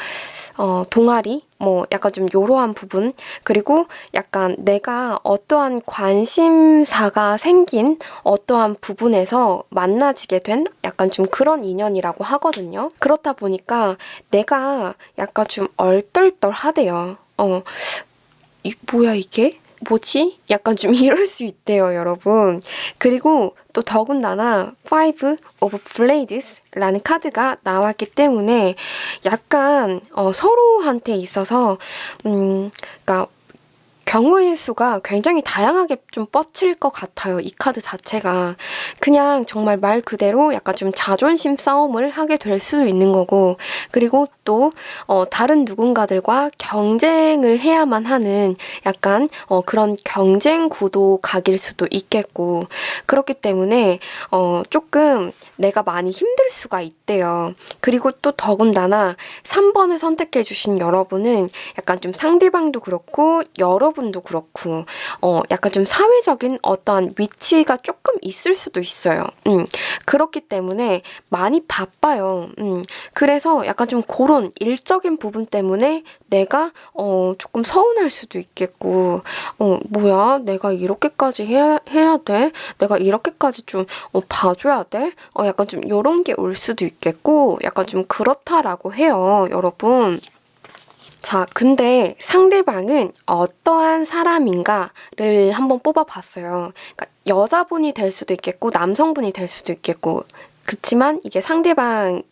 동아리 뭐 약간 좀 요러한 부분 그리고 약간 내가 어떠한 관심사가 생긴 어떠한 부분에서 만나지게 된 약간 약간 좀 그런 인연이라고 하거든요. 그렇다 보니까 내가 약간 좀 얼떨떨하대요. 뭐야 이게? 뭐지? 약간 좀 이럴 수 있대요, 여러분. 그리고 또 더군다나 Five of Blades라는 카드가 나왔기 때문에 약간 서로한테 있어서 그러니까 경우의 수가 굉장히 다양하게 좀 뻗칠 것 같아요. 이 카드 자체가. 그냥 정말 말 그대로 약간 좀 자존심 싸움을 하게 될 수도 있는 거고, 그리고 또 다른 누군가들과 경쟁을 해야만 하는 약간 그런 경쟁 구도 각일 수도 있겠고, 그렇기 때문에 조금 내가 많이 힘들 수가 있대요. 그리고 또 더군다나 3번을 선택해 주신 여러분은 약간 좀 상대방도 그렇고 여러분도 그렇고 약간 좀 사회적인 어떠한 위치가 조금 있을 수도 있어요. 그렇기 때문에 많이 바빠요. 그래서 약간 좀 그런 일적인 부분 때문에 내가 조금 서운할 수도 있겠고, 뭐야 내가 이렇게까지 해야 돼? 내가 이렇게까지 좀 봐줘야 돼? 약간 좀 이런 게 올 수도 있겠고, 약간 좀 그렇다라고 해요, 여러분. 자, 근데 상대방은 어떠한 사람인가를 한번 뽑아봤어요. 그러니까 여자분이 될 수도 있겠고, 남성분이 될 수도 있겠고, 그치만 이게 상대방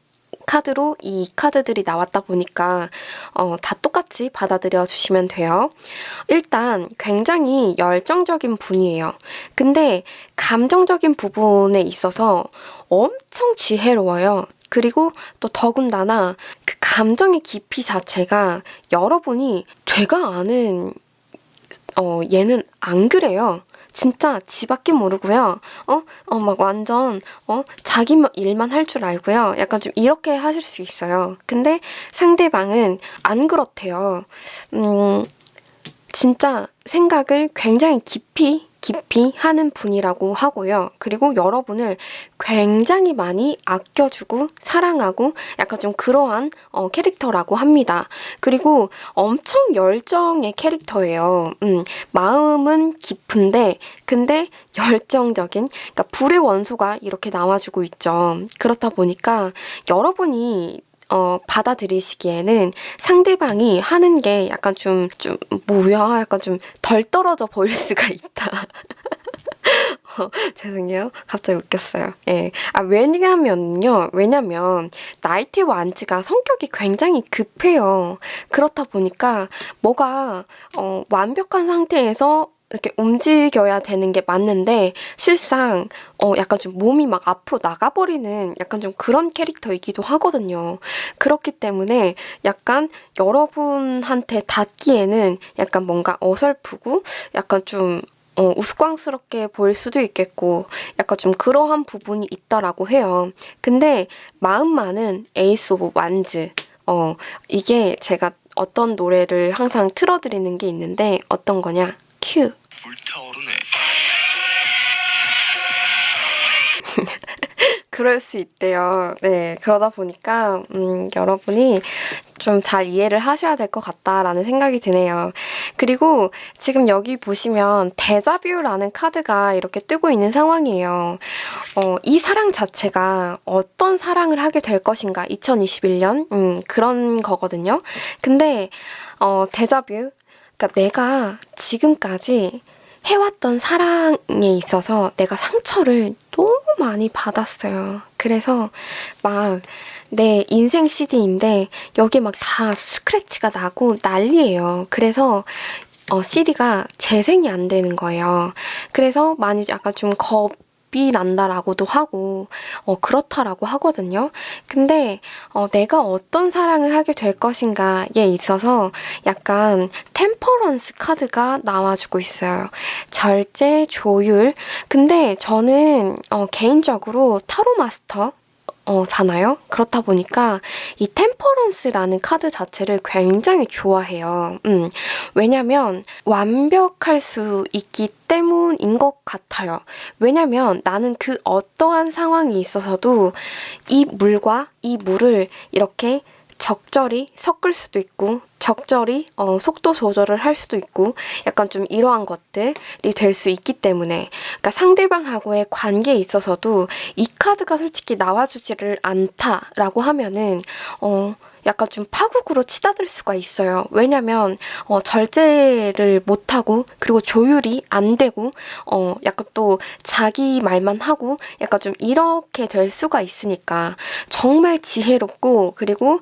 카드로 이 카드들이 나왔다 보니까 다 똑같이 받아들여 주시면 돼요. 일단 굉장히 열정적인 분이에요. 근데 감정적인 부분에 있어서 엄청 지혜로워요. 그리고 또 더군다나 그 감정의 깊이 자체가 여러분이 제가 아는 얘는 안 그래요. 진짜 지밖에 모르고요. 막 완전 자기 일만 할 줄 알고요. 약간 좀 이렇게 하실 수 있어요. 근데 상대방은 안 그렇대요. 진짜 생각을 굉장히 깊이 하는 분이라고 하고요. 그리고 여러분을 굉장히 많이 아껴주고 사랑하고 약간 좀 그러한 캐릭터라고 합니다. 그리고 엄청 열정의 캐릭터예요. 마음은 깊은데 근데 열정적인, 그러니까 불의 원소가 이렇게 나와주고 있죠. 그렇다 보니까 여러분이 받아들이시기에는 상대방이 하는 게 약간 좀 뭐야? 약간 좀 덜 떨어져 보일 수가 있다. 죄송해요. 갑자기 웃겼어요. 예. 왜냐면 나이트 완즈가 성격이 굉장히 급해요. 그렇다 보니까 뭐가 완벽한 상태에서 이렇게 움직여야 되는 게 맞는데 실상 약간 좀 몸이 막 앞으로 나가버리는 약간 좀 그런 캐릭터이기도 하거든요. 그렇기 때문에 약간 여러분한테 닿기에는 약간 뭔가 어설프고 약간 좀 우스꽝스럽게 보일 수도 있겠고 약간 좀 그러한 부분이 있다라고 해요. 근데 마음만은 에이스 오브 완즈. 이게 제가 어떤 노래를 항상 틀어드리는 게 있는데 어떤 거냐? 큐. 불타오르네. 그럴 수 있대요. 네, 그러다 보니까 여러분이 좀 잘 이해를 하셔야 될 것 같다라는 생각이 드네요. 그리고 지금 여기 보시면 데자뷰라는 카드가 이렇게 뜨고 있는 상황이에요. 이 사랑 자체가 어떤 사랑을 하게 될 것인가 2021년 그런 거거든요. 근데 데자뷰, 그러니까 내가 지금까지 해왔던 사랑에 있어서 내가 상처를 너무 많이 받았어요. 그래서 막 내 인생 CD인데 여기 막 다 스크래치가 나고 난리예요. 그래서 CD가 재생이 안 되는 거예요. 그래서 많이 약간 좀 겁이 난다라고도 하고 그렇다라고 하거든요. 근데 내가 어떤 사랑을 하게 될 것인가에 있어서 약간 템퍼런스 카드가 나와주고 있어요. 절제, 조율. 근데 저는 개인적으로 타로 마스터 잖아요. 그렇다 보니까 이 템퍼런스라는 카드 자체를 굉장히 좋아해요. 왜냐면 완벽할 수 있기 때문인 것 같아요. 왜냐면 나는 그 어떠한 상황이 있어서도 이 물과 이 물을 이렇게 적절히 섞을 수도 있고 적절히 속도 조절을 할 수도 있고 약간 좀 이러한 것들이 될 수 있기 때문에 그러니까 상대방하고의 관계에 있어서도 이 카드가 솔직히 나와주지를 않다라고 하면은 약간 좀 파국으로 치닫을 수가 있어요. 왜냐면 절제를 못하고 그리고 조율이 안 되고 약간 또 자기 말만 하고 약간 좀 이렇게 될 수가 있으니까 정말 지혜롭고 그리고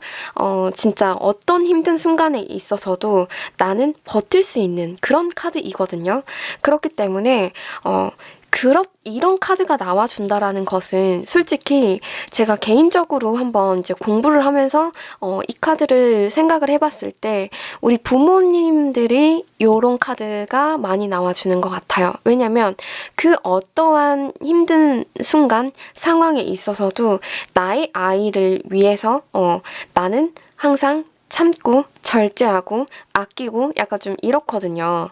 진짜 어떤 힘든 순간에 있어서도 나는 버틸 수 있는 그런 카드이거든요. 그렇기 때문에 이런 카드가 나와준다라는 것은 솔직히 제가 개인적으로 한번 이제 공부를 하면서 이 카드를 생각을 해봤을 때 우리 부모님들이 요런 카드가 많이 나와주는 것 같아요. 왜냐면 그 어떠한 힘든 순간, 상황에 있어서도 나의 아이를 위해서 나는 항상 참고 절제하고 아끼고 약간 좀 이렇거든요.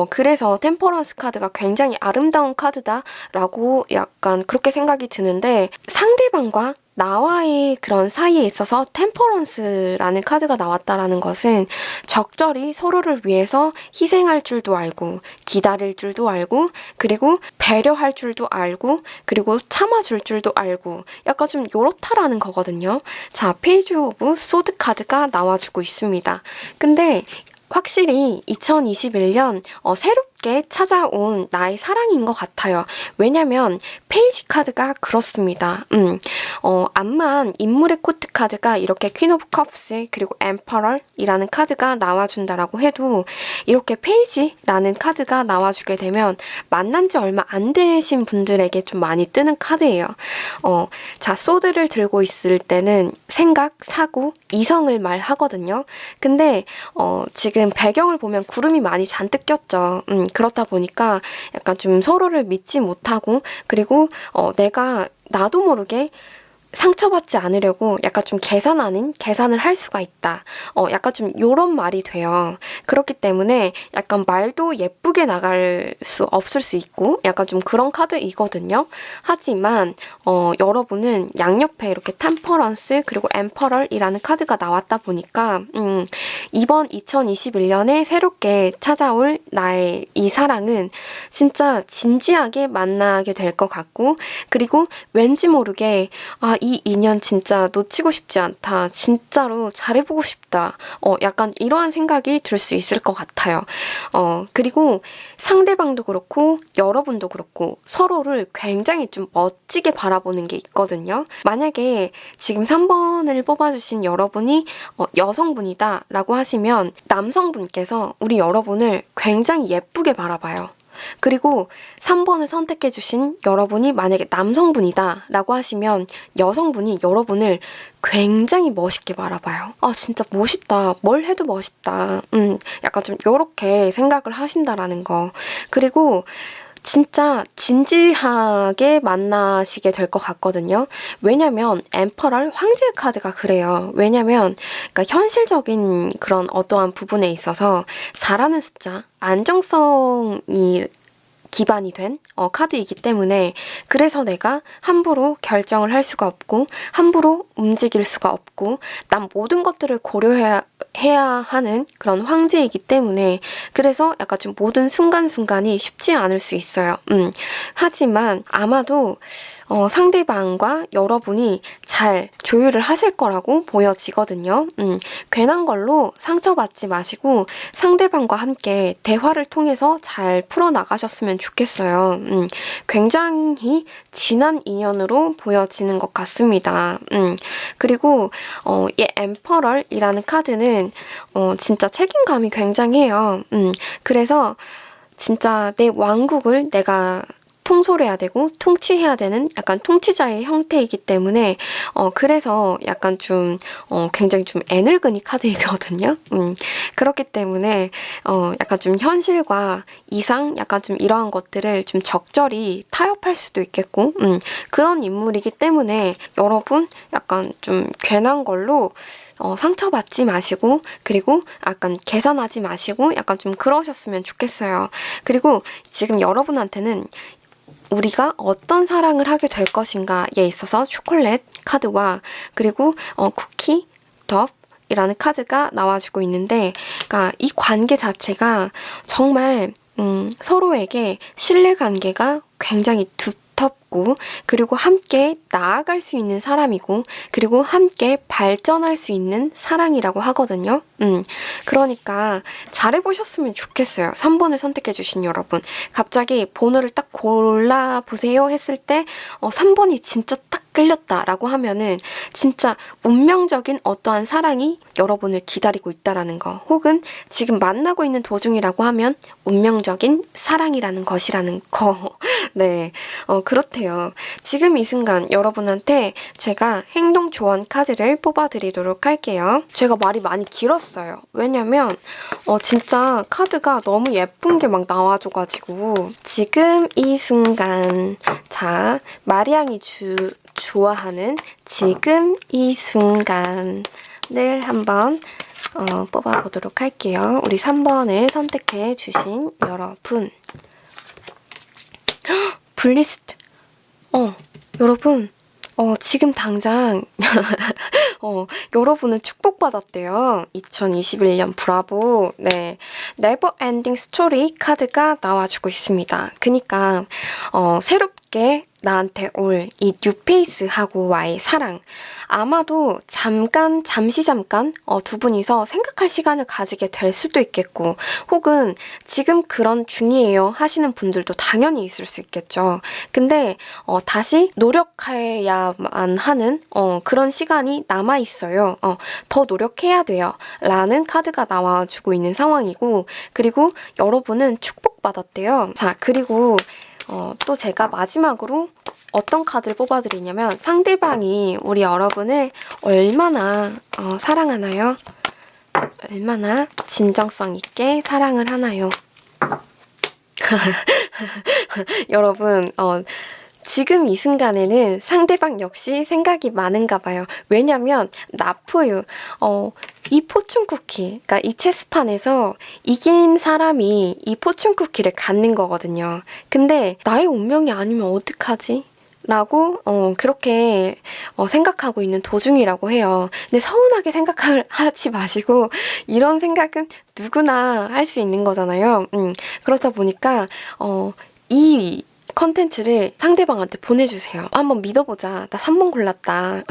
그래서 템퍼런스 카드가 굉장히 아름다운 카드다라고 약간 그렇게 생각이 드는데 상대방과 나와의 그런 사이에 있어서 템퍼런스라는 카드가 나왔다라는 것은 적절히 서로를 위해서 희생할 줄도 알고 기다릴 줄도 알고 그리고 배려할 줄도 알고 그리고 참아줄 줄도 알고 약간 좀 요렇다라는 거거든요. 자, 페이지 오브 소드 카드가 나와주고 있습니다. 근데 확실히 2021년 새롭게 찾아온 나의 사랑인 것 같아요. 왜냐면 페이지 카드가 그렇습니다. 암만 인물의 코트 카드가 이렇게 퀸 오브 컵스 그리고 엠퍼럴이라는 카드가 나와준다라고 해도 이렇게 페이지라는 카드가 나와주게 되면 만난 지 얼마 안 되신 분들에게 좀 많이 뜨는 카드예요. 자, 소드를 들고 있을 때는 생각, 사고, 이성을 말하거든요. 근데 지금 배경을 보면 구름이 많이 잔뜩 꼈죠. 그렇다 보니까 약간 좀 서로를 믿지 못하고 그리고 내가 나도 모르게 상처받지 않으려고 약간 좀 계산을 할 수가 있다. 약간 좀 요런 말이 돼요. 그렇기 때문에 약간 말도 예쁘게 나갈 수 없을 수 있고 약간 좀 그런 카드이거든요. 하지만 여러분은 양옆에 이렇게 템퍼런스 그리고 엠퍼럴이라는 카드가 나왔다 보니까 이번 2021년에 새롭게 찾아올 나의 이 사랑은 진짜 진지하게 만나게 될 것 같고 그리고 왠지 모르게 이 인연 진짜 놓치고 싶지 않다. 진짜로 잘해보고 싶다. 약간 이러한 생각이 들 수 있을 것 같아요. 그리고 상대방도 그렇고 여러분도 그렇고 서로를 굉장히 좀 멋지게 바라보는 게 있거든요. 만약에 지금 3번을 뽑아주신 여러분이 여성분이다 라고 하시면 남성분께서 우리 여러분을 굉장히 예쁘게 바라봐요. 그리고 3번을 선택해주신 여러분이 만약에 남성분이다 라고 하시면 여성분이 여러분을 굉장히 멋있게 바라봐요. 진짜 멋있다. 뭘 해도 멋있다. 약간 좀 요렇게 생각을 하신다라는 거. 그리고 진짜 진지하게 만나시게 될 것 같거든요. 왜냐면 엠퍼럴 황제 카드가 그래요. 왜냐면 그러니까 현실적인 그런 어떠한 부분에 있어서 4라는 숫자, 안정성이 기반이 된 카드이기 때문에 그래서 내가 함부로 결정을 할 수가 없고 함부로 움직일 수가 없고 난 모든 것들을 고려해야 하는 그런 황제이기 때문에 그래서 약간 좀 모든 순간순간이 쉽지 않을 수 있어요. 하지만 아마도 상대방과 여러분이 잘 조율을 하실 거라고 보여지거든요. 괜한 걸로 상처받지 마시고 상대방과 함께 대화를 통해서 잘 풀어나가셨으면 좋겠어요. 굉장히 진한 인연으로 보여지는 것 같습니다. 그리고 이 엠퍼럴이라는 카드는 진짜 책임감이 굉장해요. 그래서 진짜 내 왕국을 내가 통솔해야 되고 통치해야 되는 약간 통치자의 형태이기 때문에 그래서 약간 좀 굉장히 좀 애늙은이 카드이거든요. 그렇기 때문에 약간 좀 현실과 이상 약간 좀 이러한 것들을 좀 적절히 타협할 수도 있겠고 그런 인물이기 때문에 여러분 약간 좀 괜한 걸로 상처받지 마시고 그리고 약간 계산하지 마시고 약간 좀 그러셨으면 좋겠어요. 그리고 지금 여러분한테는 우리가 어떤 사랑을 하게 될 것인가에 있어서 초콜릿 카드와 그리고 쿠키, 덥, 이라는 카드가 나와주고 있는데, 그러니까 이 관계 자체가 정말 서로에게 신뢰관계가 굉장히 두텁고, 그리고 함께 나아갈 수 있는 사람이고, 그리고 함께 발전할 수 있는 사랑이라고 하거든요. 그러니까 잘해보셨으면 좋겠어요. 3번을 선택해주신 여러분. 갑자기 번호를 딱 골라보세요 했을 때 3번이 진짜 딱 끌렸다라고 하면은 진짜 운명적인 어떠한 사랑이 여러분을 기다리고 있다라는 거, 혹은 지금 만나고 있는 도중이라고 하면 운명적인 사랑이라는 것이라는 거. 네, 그렇대요. 지금 이 순간 여러분한테 제가 행동 조언 카드를 뽑아드리도록 할게요. 제가 말이 많이 길었어요. 왜냐면 진짜 카드가 너무 예쁜 게 막 나와줘가지고. 지금 이 순간, 자, 마리앙이 좋아하는 지금 이 순간을 한번 뽑아보도록 할게요. 우리 3번을 선택해 주신 여러분. 블리스트. 여러분, 지금 당장 여러분은 축복받았대요. 2021년 브라보. 네, 네버 엔딩 스토리 카드가 나와주고 있습니다. 그니까 새롭게 나한테 올 이 뉴페이스하고와의 사랑, 아마도 잠시 잠깐 두 분이서 생각할 시간을 가지게 될 수도 있겠고, 혹은 지금 그런 중이에요 하시는 분들도 당연히 있을 수 있겠죠. 근데 다시 노력해야만 하는 그런 시간이 남아있어요. 더 노력해야 돼요 라는 카드가 나와주고 있는 상황이고, 그리고 여러분은 축복받았대요. 자, 그리고 또 제가 마지막으로 어떤 카드를 뽑아드리냐면, 상대방이 우리 여러분을 얼마나 사랑하나요? 얼마나 진정성 있게 사랑을 하나요? 여러분, 지금 이 순간에는 상대방 역시 생각이 많은가 봐요. 왜냐면 나포유, 이 포춘 쿠키, 그러니까 이 체스판에서 이긴 사람이 이 포춘 쿠키를 갖는 거거든요. 근데 나의 운명이 아니면 어떡하지? 라고 그렇게 생각하고 있는 도중이라고 해요. 근데 서운하게 생각을 하지 마시고, 이런 생각은 누구나 할 수 있는 거잖아요. 그러다 보니까 이 컨텐츠를 상대방한테 보내주세요. 한번 믿어보자. 나 3번 골랐다.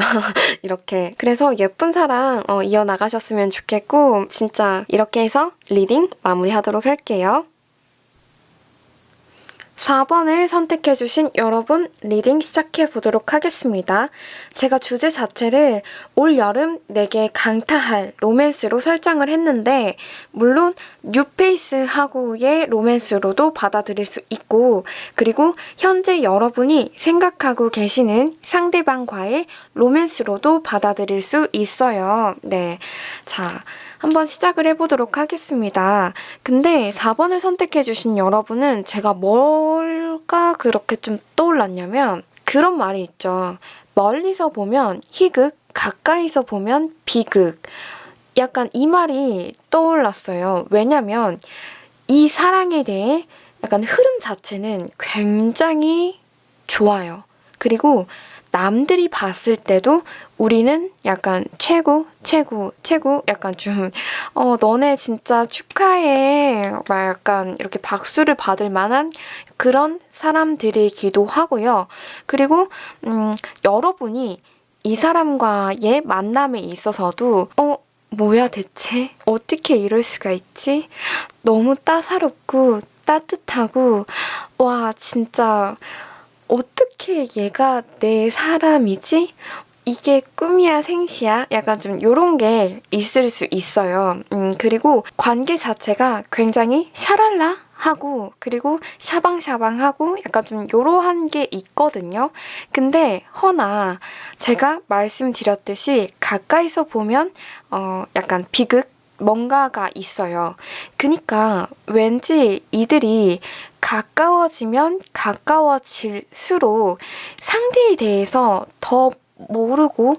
이렇게. 그래서 예쁜 사랑 이어나가셨으면 좋겠고, 진짜 이렇게 해서 리딩 마무리하도록 할게요. 4번을 선택해주신 여러분, 리딩 시작해보도록 하겠습니다. 제가 주제 자체를 올 여름 내게 강타할 로맨스로 설정을 했는데, 물론 뉴페이스하고의 로맨스로도 받아들일 수 있고, 그리고 현재 여러분이 생각하고 계시는 상대방과의 로맨스로도 받아들일 수 있어요. 네, 자, 한번 시작을 해보도록 하겠습니다. 근데 4번을 선택해주신 여러분은 제가 뭘까 그렇게 좀 떠올랐냐면, 그런 말이 있죠. 멀리서 보면 희극, 가까이서 보면 비극. 약간 이 말이 떠올랐어요. 왜냐면 이 사랑에 대해 약간 흐름 자체는 굉장히 좋아요. 그리고 남들이 봤을 때도 우리는 약간 최고 약간 좀 너네 진짜 축하해 막 약간 이렇게 박수를 받을 만한 그런 사람들이기도 하고요. 그리고 여러분이 이 사람과의 만남에 있어서도 뭐야 대체? 어떻게 이럴 수가 있지? 너무 따사롭고 따뜻하고, 와 진짜 어떻게 얘가 내 사람이지? 이게 꿈이야 생시야? 약간 좀 요런 게 있을 수 있어요. 그리고 관계 자체가 굉장히 샤랄라 하고, 그리고 샤방샤방하고 약간 좀 요러한 게 있거든요. 근데 허나 제가 말씀드렸듯이 가까이서 보면 약간 비극 뭔가가 있어요. 그니까 왠지 이들이 가까워지면 가까워질수록 상대에 대해서 더 모르고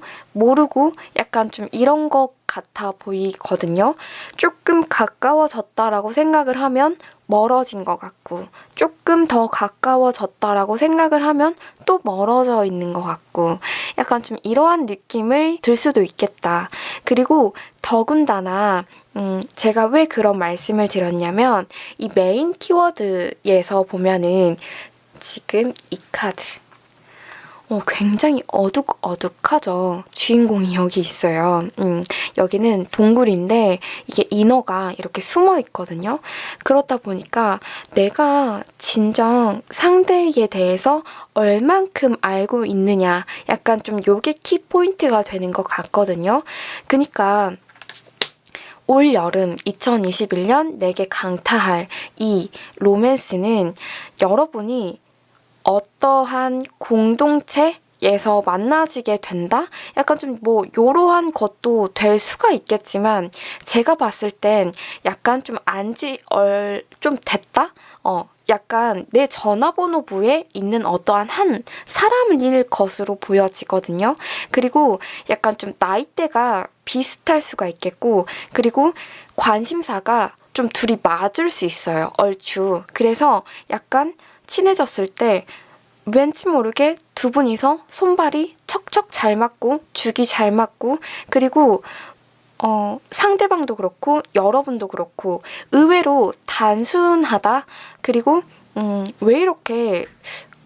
약간 좀 이런 것 같아 보이거든요. 조금 가까워졌다라고 생각을 하면 멀어진 것 같고, 조금 더 가까워졌다라고 생각을 하면 또 멀어져 있는 것 같고, 약간 좀 이러한 느낌을 들 수도 있겠다. 그리고 더군다나 제가 왜 그런 말씀을 드렸냐면, 이 메인 키워드에서 보면은 지금 이 카드 굉장히 어둑어둑하죠. 주인공이 여기 있어요. 여기는 동굴인데 이게 인어가 이렇게 숨어 있거든요. 그렇다 보니까 내가 진정 상대에 대해서 얼만큼 알고 있느냐, 약간 좀 요게 키포인트가 되는 것 같거든요. 그러니까 올 여름 2021년 내게 강타할 이 로맨스는 여러분이 어떠한 공동체에서 만나지게 된다? 약간 좀 뭐 요러한 것도 될 수가 있겠지만, 제가 봤을 땐 약간 좀 좀 됐다? 약간 내 전화번호부에 있는 어떠한 한 사람일 것으로 보여지거든요. 그리고 약간 좀 나이대가 비슷할 수가 있겠고, 그리고 관심사가 좀 둘이 맞을 수 있어요. 얼추. 그래서 약간 친해졌을 때 왠지 모르게 두 분이서 손발이 척척 잘 맞고 죽이 잘 맞고, 그리고 상대방도 그렇고 여러분도 그렇고 의외로 단순하다. 그리고 왜 이렇게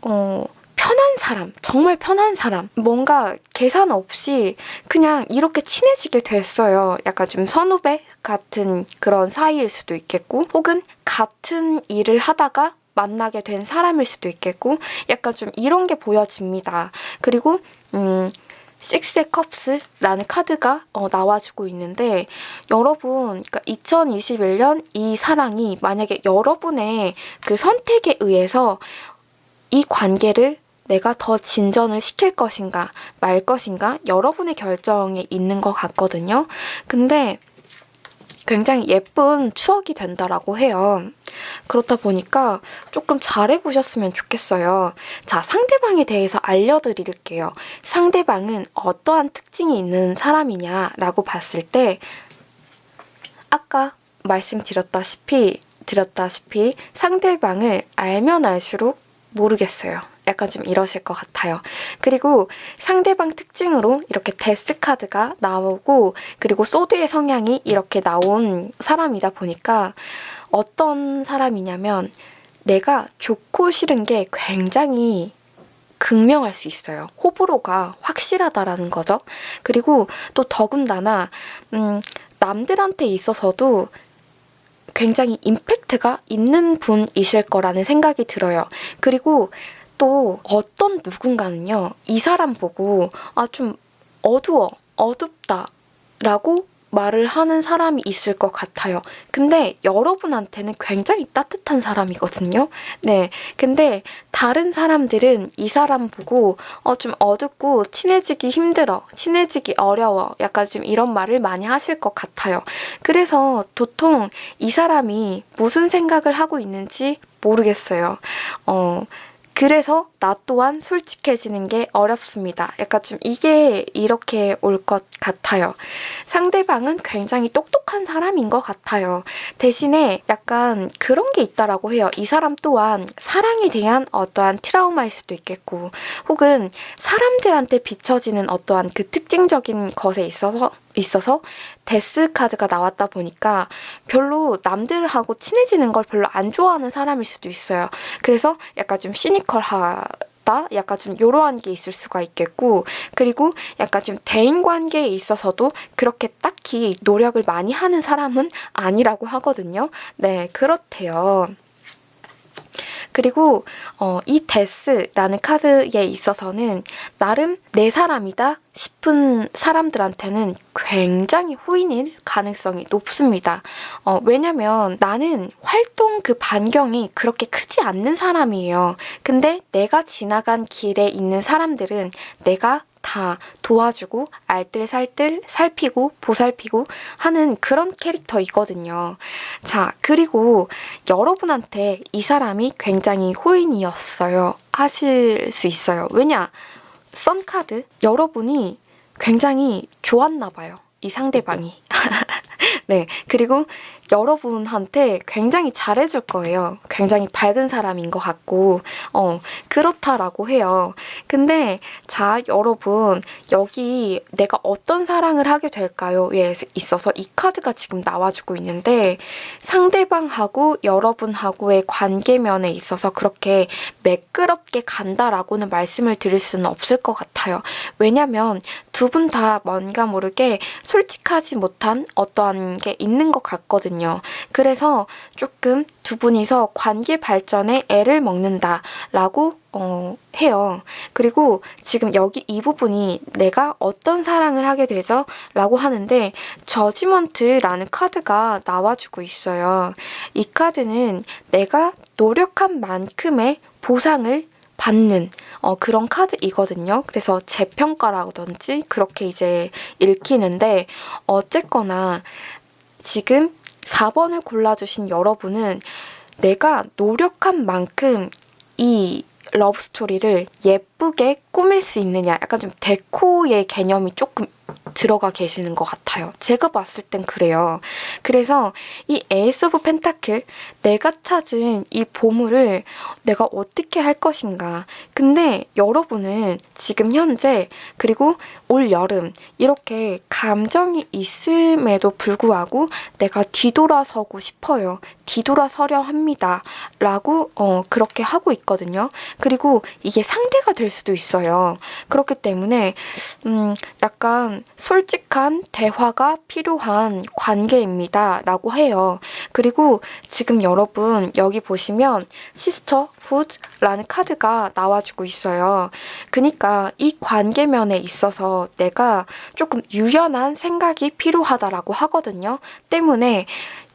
편한 사람, 정말 편한 사람, 뭔가 계산 없이 그냥 이렇게 친해지게 됐어요. 약간 좀 선후배 같은 그런 사이일 수도 있겠고, 혹은 같은 일을 하다가 만나게 된 사람일 수도 있겠고, 약간 좀 이런 게 보여집니다. 그리고 식스의 컵스라는 카드가 나와주고 있는데, 여러분, 그러니까 2021년 이 사랑이 만약에 여러분의 그 선택에 의해서 이 관계를 내가 더 진전을 시킬 것인가 말 것인가 여러분의 결정에 있는 것 같거든요. 근데 굉장히 예쁜 추억이 된다라고 해요. 그렇다 보니까 조금 잘해보셨으면 좋겠어요. 자, 상대방에 대해서 알려드릴게요. 상대방은 어떠한 특징이 있는 사람이냐라고 봤을 때, 아까 말씀드렸다시피 상대방을 알면 알수록 모르겠어요. 약간 좀 이러실 것 같아요. 그리고 상대방 특징으로 이렇게 데스 카드가 나오고, 그리고 소드의 성향이 이렇게 나온 사람이다 보니까 어떤 사람이냐면, 내가 좋고 싫은 게 굉장히 극명할 수 있어요. 호불호가 확실하다라는 거죠. 그리고 또 더군다나 남들한테 있어서도 굉장히 임팩트가 있는 분이실 거라는 생각이 들어요. 그리고 또 어떤 누군가는요, 이 사람 보고 좀 어둡다 라고 말을 하는 사람이 있을 것 같아요. 근데 여러분한테는 굉장히 따뜻한 사람이거든요. 네. 근데 다른 사람들은 이 사람 보고 좀 어둡고 친해지기 힘들어, 친해지기 어려워, 약간 좀 이런 말을 많이 하실 것 같아요. 그래서 도통 이 사람이 무슨 생각을 하고 있는지 모르겠어요. 그래서 나 또한 솔직해지는 게 어렵습니다. 약간 좀 이게 이렇게 올 것 같아요. 상대방은 굉장히 똑똑한 사람인 것 같아요. 대신에 약간 그런 게 있다라고 해요. 이 사람 또한 사랑에 대한 어떠한 트라우마일 수도 있겠고, 혹은 사람들한테 비춰지는 어떠한 그 특징적인 것에 있어서 데스 카드가 나왔다 보니까 별로 남들하고 친해지는 걸 별로 안 좋아하는 사람일 수도 있어요. 그래서 약간 좀 시니컬하다? 약간 좀 이러한 게 있을 수가 있겠고, 그리고 약간 좀 대인관계에 있어서도 그렇게 딱히 노력을 많이 하는 사람은 아니라고 하거든요. 네, 그렇대요. 그리고 이 데스라는 카드에 있어서는 나름 내 사람이다 싶은 사람들한테는 굉장히 호인일 가능성이 높습니다. 왜냐면 나는 활동 그 반경이 그렇게 크지 않는 사람이에요. 근데 내가 지나간 길에 있는 사람들은 내가 다 도와주고 알뜰살뜰 살피고 보살피고 하는 그런 캐릭터이거든요. 자, 그리고 여러분한테 이 사람이 굉장히 호인이었어요 하실 수 있어요. 왜냐? 썬카드 여러분이 굉장히 좋았나 봐요. 이 상대방이. 네, 그리고 여러분한테 굉장히 잘해줄 거예요. 굉장히 밝은 사람인 것 같고, 그렇다라고 해요. 근데, 자, 여러분, 여기 내가 어떤 사랑을 하게 될까요?에 있어서 이 카드가 지금 나와주고 있는데, 상대방하고 여러분하고의 관계면에 있어서 그렇게 매끄럽게 간다라고는 말씀을 드릴 수는 없을 것 같아요. 왜냐면 두 분 다 뭔가 모르게 솔직하지 못한 어떠한 게 있는 것 같거든요. 그래서 조금 두 분이서 관계 발전에 애를 먹는다라고 해요. 그리고 지금 여기 이 부분이 내가 어떤 사랑을 하게 되죠? 라고 하는데 저지먼트라는 카드가 나와주고 있어요. 이 카드는 내가 노력한 만큼의 보상을 받는 그런 카드이거든요. 그래서 재평가라든지 그렇게 이제 읽히는데 어쨌거나 지금 4번을 골라주신 여러분은 내가 노력한 만큼 이 러브스토리를 예쁘게 꾸밀 수 있느냐, 약간 좀 데코의 개념이 조금 들어가 계시는 것 같아요. 제가 봤을 땐 그래요. 그래서 이 에이스 오브 펜타클, 내가 찾은 이 보물을 내가 어떻게 할 것인가. 근데 여러분은 지금 현재 그리고 올 여름 이렇게 감정이 있음에도 불구하고 내가 뒤돌아서고 싶어요. 뒤돌아서려 합니다. 라고 그렇게 하고 있거든요. 그리고 이게 상대가 될 수도 있어요. 그렇기 때문에 약간 솔직한 대화가 필요한 관계입니다. 라고 해요. 그리고 지금 여러분 여기 보시면 시스터훗라는 카드가 나와주고 있어요. 그러니까 이 관계면에 있어서 내가 조금 유연한 생각이 필요하다라고 하거든요. 때문에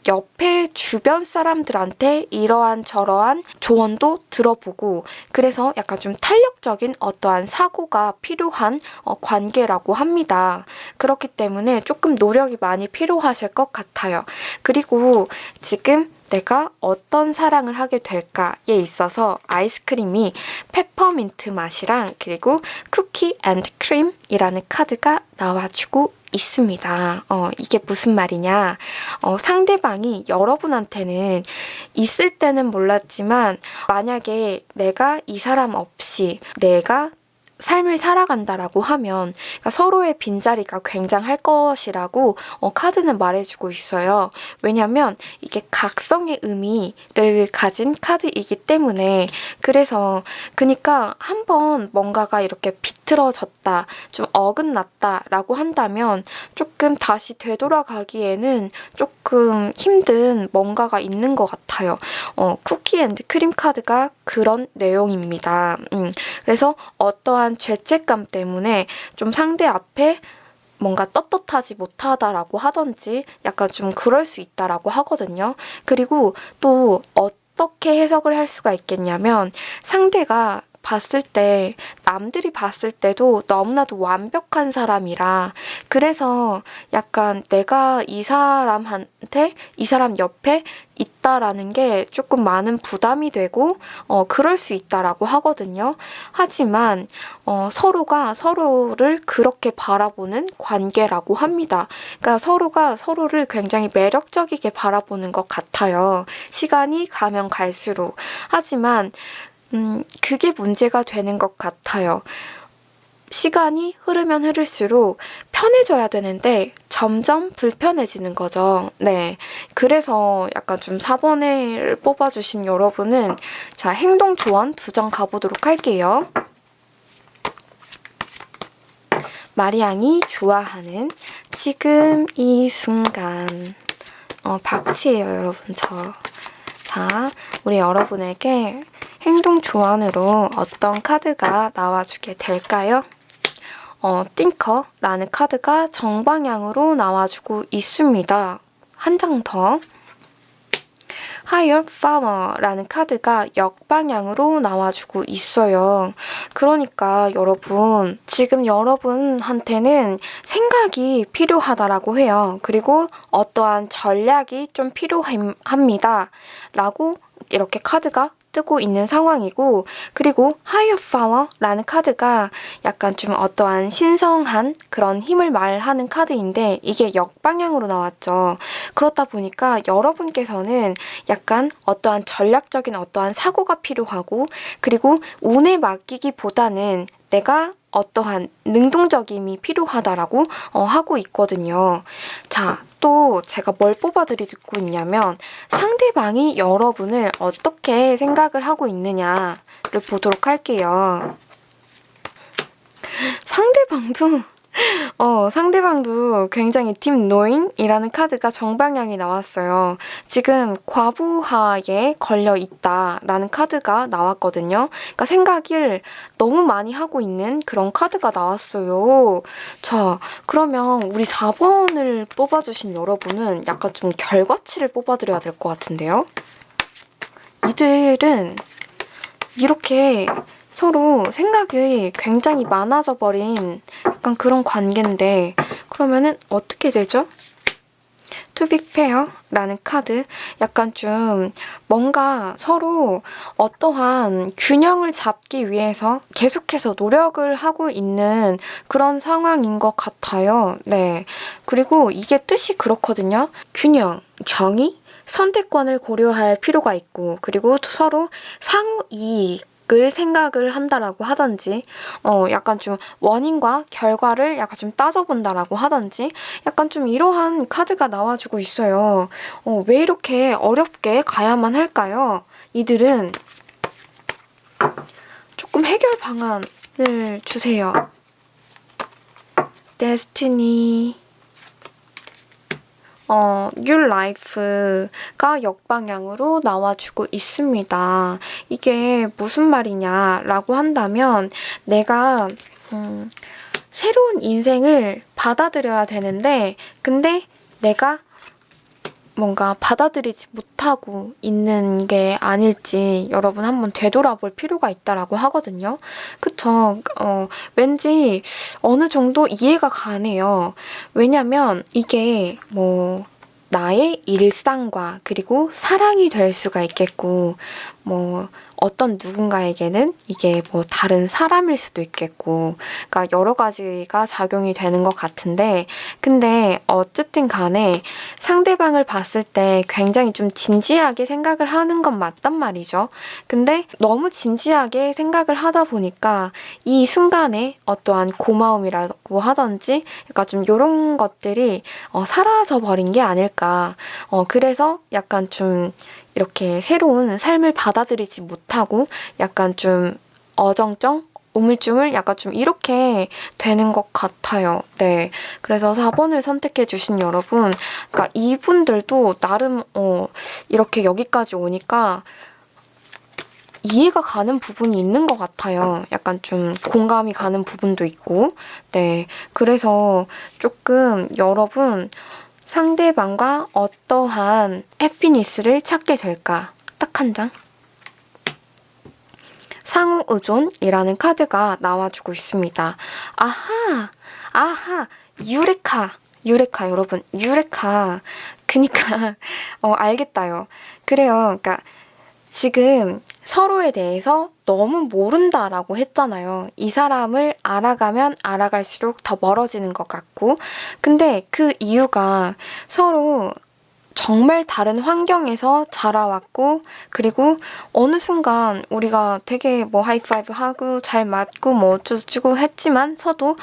옆에 주변 사람들한테 이러한 저러한 조언도 들어보고 그래서 약간 좀 탄력적인 어떠한 사고가 필요한 관계라고 합니다. 그렇기 때문에 조금 노력이 많이 필요하실 것 같아요. 그리고 지금 내가 어떤 사랑을 하게 될까에 있어서 아이스크림이 페퍼민트 맛이랑 그리고 쿠키 앤드 크림이라는 카드가 나와주고 있습니다. 이게 무슨 말이냐. 상대방이 여러분한테는 있을 때는 몰랐지만 만약에 내가 이 사람 없이 내가 삶을 살아간다라고 하면 그러니까 서로의 빈자리가 굉장할 것이라고 카드는 말해주고 있어요. 왜냐면 이게 각성의 의미를 가진 카드이기 때문에 그래서 그러니까 한번 뭔가가 이렇게 비틀어졌다, 좀 어긋났다라고 한다면 조금 다시 되돌아가기에는 조금 힘든 뭔가가 있는 것 같아요. 쿠키 앤드 크림 카드가 그런 내용입니다. 그래서 어떠한 죄책감 때문에 좀 상대 앞에 뭔가 떳떳하지 못하다라고 하던지 약간 좀 그럴 수 있다라고 하거든요. 그리고 또 어떻게 해석을 할 수가 있겠냐면 상대가 봤을 때 남들이 봤을 때도 너무나도 완벽한 사람이라 그래서 약간 내가 이 사람한테 이 사람 옆에 있다라는 게 조금 많은 부담이 되고 그럴 수 있다라고 하거든요. 하지만 서로가 서로를 그렇게 바라보는 관계라고 합니다. 그러니까 서로가 서로를 굉장히 매력적이게 바라보는 것 같아요. 시간이 가면 갈수록. 하지만 그게 문제가 되는 것 같아요. 시간이 흐르면 흐를수록 편해져야 되는데 점점 불편해지는 거죠. 네. 그래서 약간 좀 4번을 뽑아주신 여러분은 자, 행동 조언 2장 가보도록 할게요. 마리앙이 좋아하는 지금 이 순간 박치예요, 여러분. 자, 우리 여러분에게 행동 조언으로 어떤 카드가 나와주게 될까요? 띵커라는 카드가 정방향으로 나와주고 있습니다. 한 장 더. Higher Farmer라는 카드가 역방향으로 나와주고 있어요. 그러니까 여러분, 지금 여러분한테는 생각이 필요하다라고 해요. 그리고 어떠한 전략이 좀 필요합니다. 라고 이렇게 카드가 뜨고 있는 상황이고, 그리고 Higher Power라는 카드가 약간 좀 어떠한 신성한 그런 힘을 말하는 카드인데 이게 역방향으로 나왔죠. 그렇다 보니까 여러분께서는 약간 어떠한 전략적인 어떠한 사고가 필요하고, 그리고 운에 맡기기보다는 내가 어떠한 능동적임이 필요하다라고 하고 있거든요. 자, 또 제가 뭘 뽑아드리고 있냐면 상대방이 여러분을 어떻게 생각을 하고 있느냐를 보도록 할게요. 상대방도 굉장히 딥 노잉이라는 카드가 정방향이 나왔어요. 지금 과부하에 걸려 있다라는 카드가 나왔거든요. 그러니까 생각을 너무 많이 하고 있는 그런 카드가 나왔어요. 자, 그러면 우리 4번을 뽑아주신 여러분은 약간 좀 결과치를 뽑아드려야 될 것 같은데요. 이들은 이렇게 서로 생각이 굉장히 많아져 버린 약간 그런 관계인데, 그러면은 어떻게 되죠? To be fair 라는 카드, 약간 좀 뭔가 서로 어떠한 균형을 잡기 위해서 계속해서 노력을 하고 있는 그런 상황인 것 같아요. 네. 그리고 이게 뜻이 그렇거든요. 균형, 정의, 선택권을 고려할 필요가 있고, 그리고 서로 상호 이익을 생각을 한다라고 하던지, 약간 좀 원인과 결과를 약간 좀 따져본다라고 하던지, 약간 좀 이러한 카드가 나와주고 있어요. 왜 이렇게 어렵게 가야만 할까요? 이들은 조금 해결 방안을 주세요. Destiny. Your Life가 역방향으로 나와주고 있습니다. 이게 무슨 말이냐라고 한다면, 내가 새로운 인생을 받아들여야 되는데, 근데 내가 뭔가 받아들이지 못하고 있는 게 아닐지 여러분 한번 되돌아볼 필요가 있다라고 하거든요. 그쵸? 왠지 어느 정도 이해가 가네요. 왜냐면 이게 뭐 나의 일상과 그리고 사랑이 될 수가 있겠고, 뭐 어떤 누군가에게는 이게 뭐 다른 사람일 수도 있겠고, 그러니까 여러 가지가 작용이 되는 것 같은데, 근데 어쨌든 간에 상대방을 봤을 때 굉장히 좀 진지하게 생각을 하는 건 맞단 말이죠. 근데 너무 진지하게 생각을 하다 보니까 이 순간에 어떠한 고마움이라고 하던지 약간 좀 이런 것들이 사라져 버린 게 아닐까. 그래서 약간 좀 이렇게 새로운 삶을 받아들이지 못하고 약간 좀 어정쩡? 우물쭈물? 약간 좀 이렇게 되는 것 같아요. 네. 그래서 4번을 선택해 주신 여러분, 그러니까 이분들도 나름 이렇게 여기까지 오니까 이해가 가는 부분이 있는 것 같아요. 약간 좀 공감이 가는 부분도 있고. 네. 그래서 조금 여러분, 상대방과 어떠한 해피니스를 찾게 될까? 딱 한 장. 상호 의존이라는 카드가 나와주고 있습니다. 아하, 유레카 여러분, 유레카. 그니까 알겠다요. 그래요. 그러니까 지금 서로에 대해서 너무 모른다라고 했잖아요. 이 사람을 알아가면 알아갈수록 더 멀어지는 것 같고, 근데 그 이유가 서로 정말 다른 환경에서 자라왔고, 그리고 어느 순간 우리가 되게 뭐 하이파이브 하고 잘 맞고 뭐 어쩌고저쩌고 했지만서도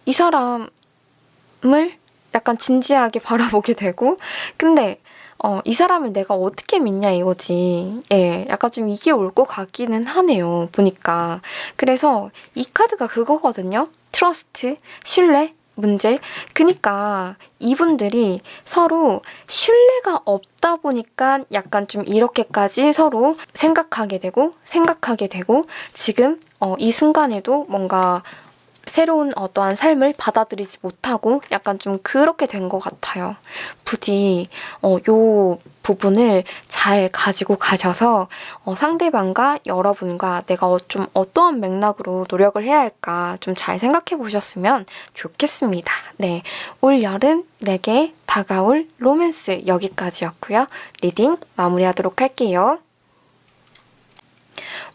이 사람을 약간 진지하게 바라보게 되고, 근데 이 사람을 내가 어떻게 믿냐 이거지. 예, 약간 좀 이게 올 것 같기는 하네요, 보니까. 그래서 이 카드가 그거거든요. 트러스트, 신뢰, 문제. 그니까 이분들이 서로 신뢰가 없다 보니까 약간 좀 이렇게까지 서로 생각하게 되고 지금 이 순간에도 뭔가 새로운 어떠한 삶을 받아들이지 못하고 약간 좀 그렇게 된 것 같아요. 부디 요 부분을 잘 가지고 가셔서 상대방과 여러분과 내가 좀 어떠한 맥락으로 노력을 해야 할까 좀 잘 생각해 보셨으면 좋겠습니다. 네, 올 여름 내게 다가올 로맨스 여기까지였고요. 리딩 마무리하도록 할게요.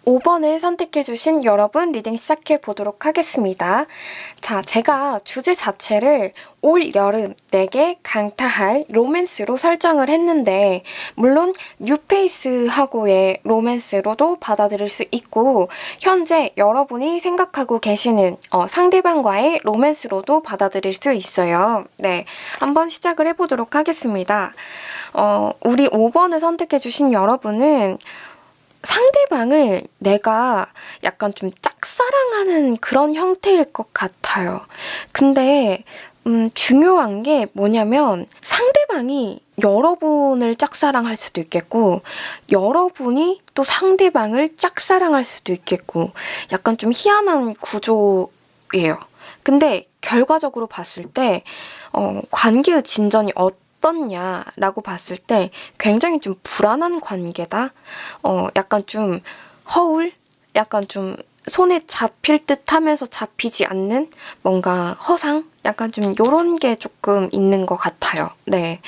5번을 선택해주신 여러분 리딩 시작해 보도록 하겠습니다. 자, 제가 주제 자체를 올 여름 내게 강타할 로맨스로 설정을 했는데 물론 뉴페이스하고의 로맨스로도 받아들일 수 있고 현재 여러분이 생각하고 계시는 상대방과의 로맨스로도 받아들일 수 있어요. 네, 한번 시작을 해보도록 하겠습니다. 우리 5번을 선택해주신 여러분은 상대방을 내가 약간 좀 짝사랑하는 그런 형태일 것 같아요. 근데 중요한 게 뭐냐면 상대방이 여러분을 짝사랑할 수도 있겠고 여러분이 또 상대방을 짝사랑할 수도 있겠고 약간 좀 희한한 구조예요. 근데 결과적으로 봤을 때 관계의 진전이 어떻냐라고 봤을 때 굉장히 좀 불안한 관계다. 약간 좀 허울? 약간 좀 손에 잡힐 듯 하면서 잡히지 않는 뭔가 허상? 약간 좀 요런 게 조금 있는 것 같아요. 네.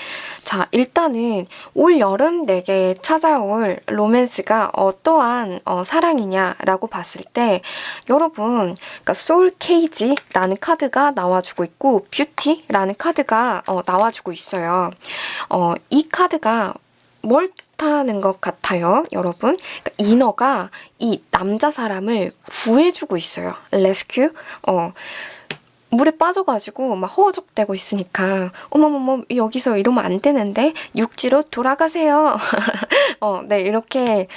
자, 일단은 올 여름 내게 찾아올 로맨스가 어떠한 사랑이냐라고 봤을 때 여러분, 그러니까 소울 케이지라는 카드가 나와주고 있고 뷰티라는 카드가 나와주고 있어요. 이 카드가 뭘 뜻하는 것 같아요, 여러분? 그러니까 이너가 이 남자 사람을 구해주고 있어요. 레스큐? 물에 빠져가지고 막 허우적대고 있으니까 어머머머 여기서 이러면 안 되는데 육지로 돌아가세요. 네, 이렇게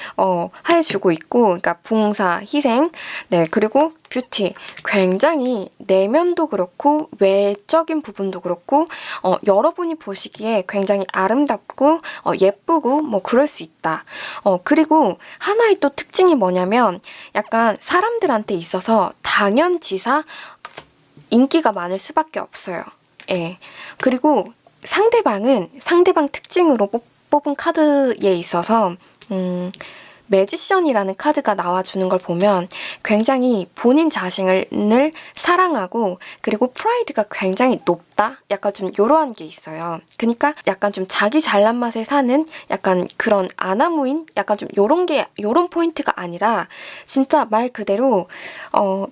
해주고 있고 그러니까 봉사, 희생, 네, 그리고 뷰티. 굉장히 내면도 그렇고 외적인 부분도 그렇고 여러분이 보시기에 굉장히 아름답고 예쁘고 뭐 그럴 수 있다. 그리고 하나의 또 특징이 뭐냐면 약간 사람들한테 있어서 당연지사 인기가 많을 수밖에 없어요. 예. 그리고 상대방은 상대방 특징으로 뽑은 카드에 있어서 매지션이라는 카드가 나와주는 걸 보면 굉장히 본인 자신을 사랑하고 그리고 프라이드가 굉장히 높다? 약간 좀 요러한 게 있어요. 그러니까 약간 좀 자기 잘난 맛에 사는 약간 그런 아나무인? 약간 좀 요런 포인트가 아니라 진짜 말 그대로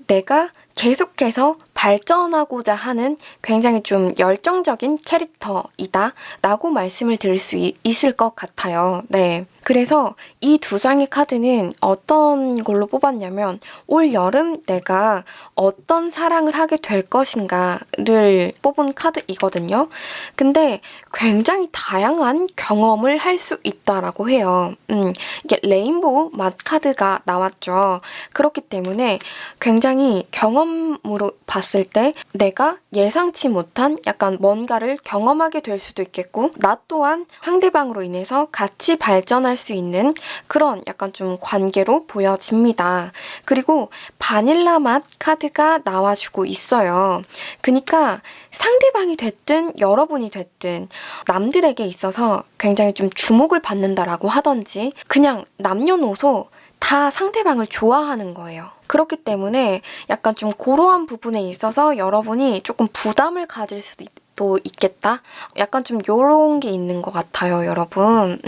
내가 계속해서 발전하고자 하는 굉장히 좀 열정적인 캐릭터이다 라고 말씀을 드릴 수 있을 것 같아요. 네. 그래서 이 두 장의 카드는 어떤 걸로 뽑았냐면 올 여름 내가 어떤 사랑을 하게 될 것인가를 뽑은 카드이거든요. 근데 굉장히 다양한 경험을 할 수 있다라고 해요. 이게 레인보우 맛 카드가 나왔죠. 그렇기 때문에 굉장히 경험으로 봤을 때 내가 예상치 못한 약간 뭔가를 경험하게 될 수도 있겠고 나 또한 상대방으로 인해서 같이 발전할 수 있는 그런 약간 좀 관계로 보여집니다. 그리고 바닐라 맛 카드가 나와주고 있어요. 그러니까 상대방이 됐든 여러분이 됐든 남들에게 있어서 굉장히 좀 주목을 받는다라고 하던지 그냥 남녀노소 다 상대방을 좋아하는 거예요. 그렇기 때문에 약간 좀 그러한 부분에 있어서 여러분이 조금 부담을 가질 수도 있겠다? 약간 좀 요런 게 있는 것 같아요, 여러분.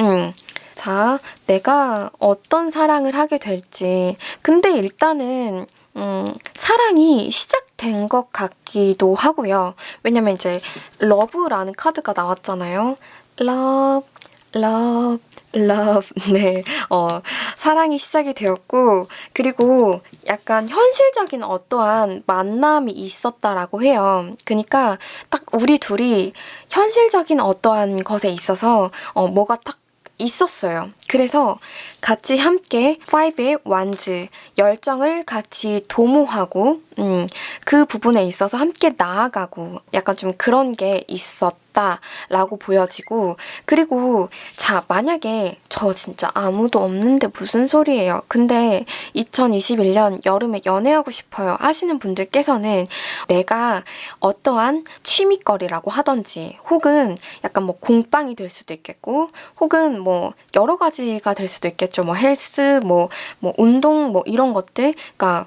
자, 내가 어떤 사랑을 하게 될지. 근데 일단은 사랑이 시작된 것 같기도 하고요. 왜냐면 이제 러브라는 카드가 나왔잖아요. love, love, love. 네. 사랑이 시작이 되었고, 그리고 약간 현실적인 어떠한 만남이 있었다라고 해요. 그러니까 딱 우리 둘이 현실적인 어떠한 것에 있어서 뭐가 딱 있었어요. 그래서 같이 함께 5의 완즈, 열정을 같이 도모하고 그 부분에 있어서 함께 나아가고 약간 좀 그런 게 있었다라고 보여지고 그리고 자, 만약에 저 진짜 아무도 없는데 무슨 소리예요. 근데 2021년 여름에 연애하고 싶어요 하시는 분들께서는 내가 어떠한 취미거리라고 하던지 혹은 약간 뭐 공방이 될 수도 있겠고 혹은 뭐 여러 가지가 될 수도 있겠죠. 뭐 헬스, 뭐 운동, 뭐 이런 것들. 그러니까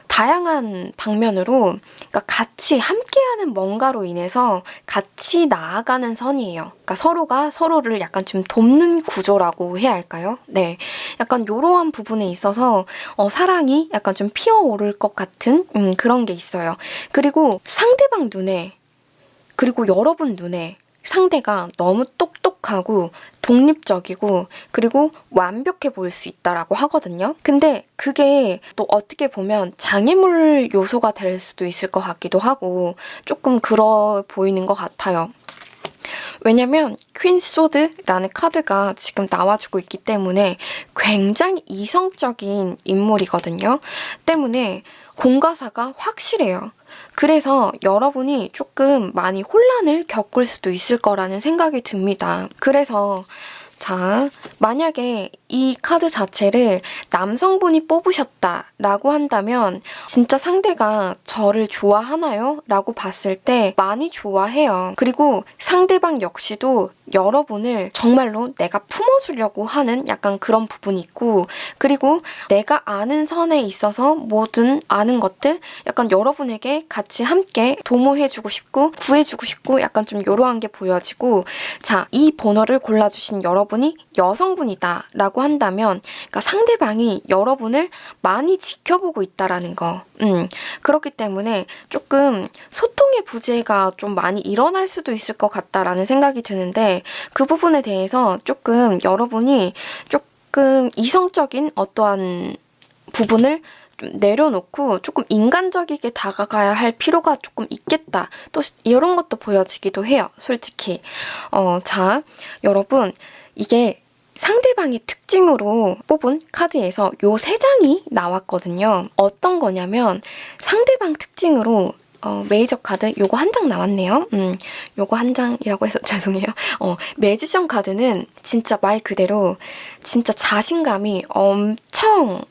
다양한 방면으로 그러니까 같이 함께하는 뭔가로 인해서 같이 나아가는 선이에요. 그러니까 서로가 서로를 약간 좀 돕는 구조라고 해야 할까요? 네, 약간 이러한 부분에 있어서 사랑이 약간 좀 피어오를 것 같은 그런 게 있어요. 그리고 상대방 눈에 그리고 여러분 눈에 상대가 너무 똑똑하고 독립적이고 그리고 완벽해 보일 수 있다라고 하거든요. 근데 그게 또 어떻게 보면 장애물 요소가 될 수도 있을 것 같기도 하고 조금 그러 보이는 것 같아요. 왜냐면 퀸 소드라는 카드가 지금 나와주고 있기 때문에 굉장히 이성적인 인물이거든요. 때문에 공과사가 확실해요. 그래서 여러분이 조금 많이 혼란을 겪을 수도 있을 거라는 생각이 듭니다. 그래서 자, 만약에 이 카드 자체를 남성분이 뽑으셨다라고 한다면 진짜 상대가 저를 좋아하나요? 라고 봤을 때 많이 좋아해요. 그리고 상대방 역시도 여러분을 정말로 내가 품어주려고 하는 약간 그런 부분이 있고 그리고 내가 아는 선에 있어서 모든 아는 것들 약간 여러분에게 같이 함께 도모해주고 싶고 구해주고 싶고 약간 좀 이러한 게 보여지고 자, 이 번호를 골라주신 여러분이 여성분이다 라고 한다면 그러니까 상대방이 여러분을 많이 지켜보고 있다라는 거 그렇기 때문에 조금 소통의 부재가 좀 많이 일어날 수도 있을 것 같다라는 생각이 드는데 그 부분에 대해서 조금 여러분이 조금 이성적인 어떠한 부분을 좀 내려놓고 조금 인간적이게 다가가야 할 필요가 조금 있겠다. 또 이런 것도 보여지기도 해요. 솔직히. 자, 여러분 이게 상대방의 특징으로 뽑은 카드에서 요 3장이 나왔거든요. 어떤 거냐면 상대방 특징으로 메이저 카드 요거 한 장 나왔네요. 요거 한 장이라고 해서 죄송해요. 매지션 카드는 진짜 말 그대로 진짜 자신감이 엄청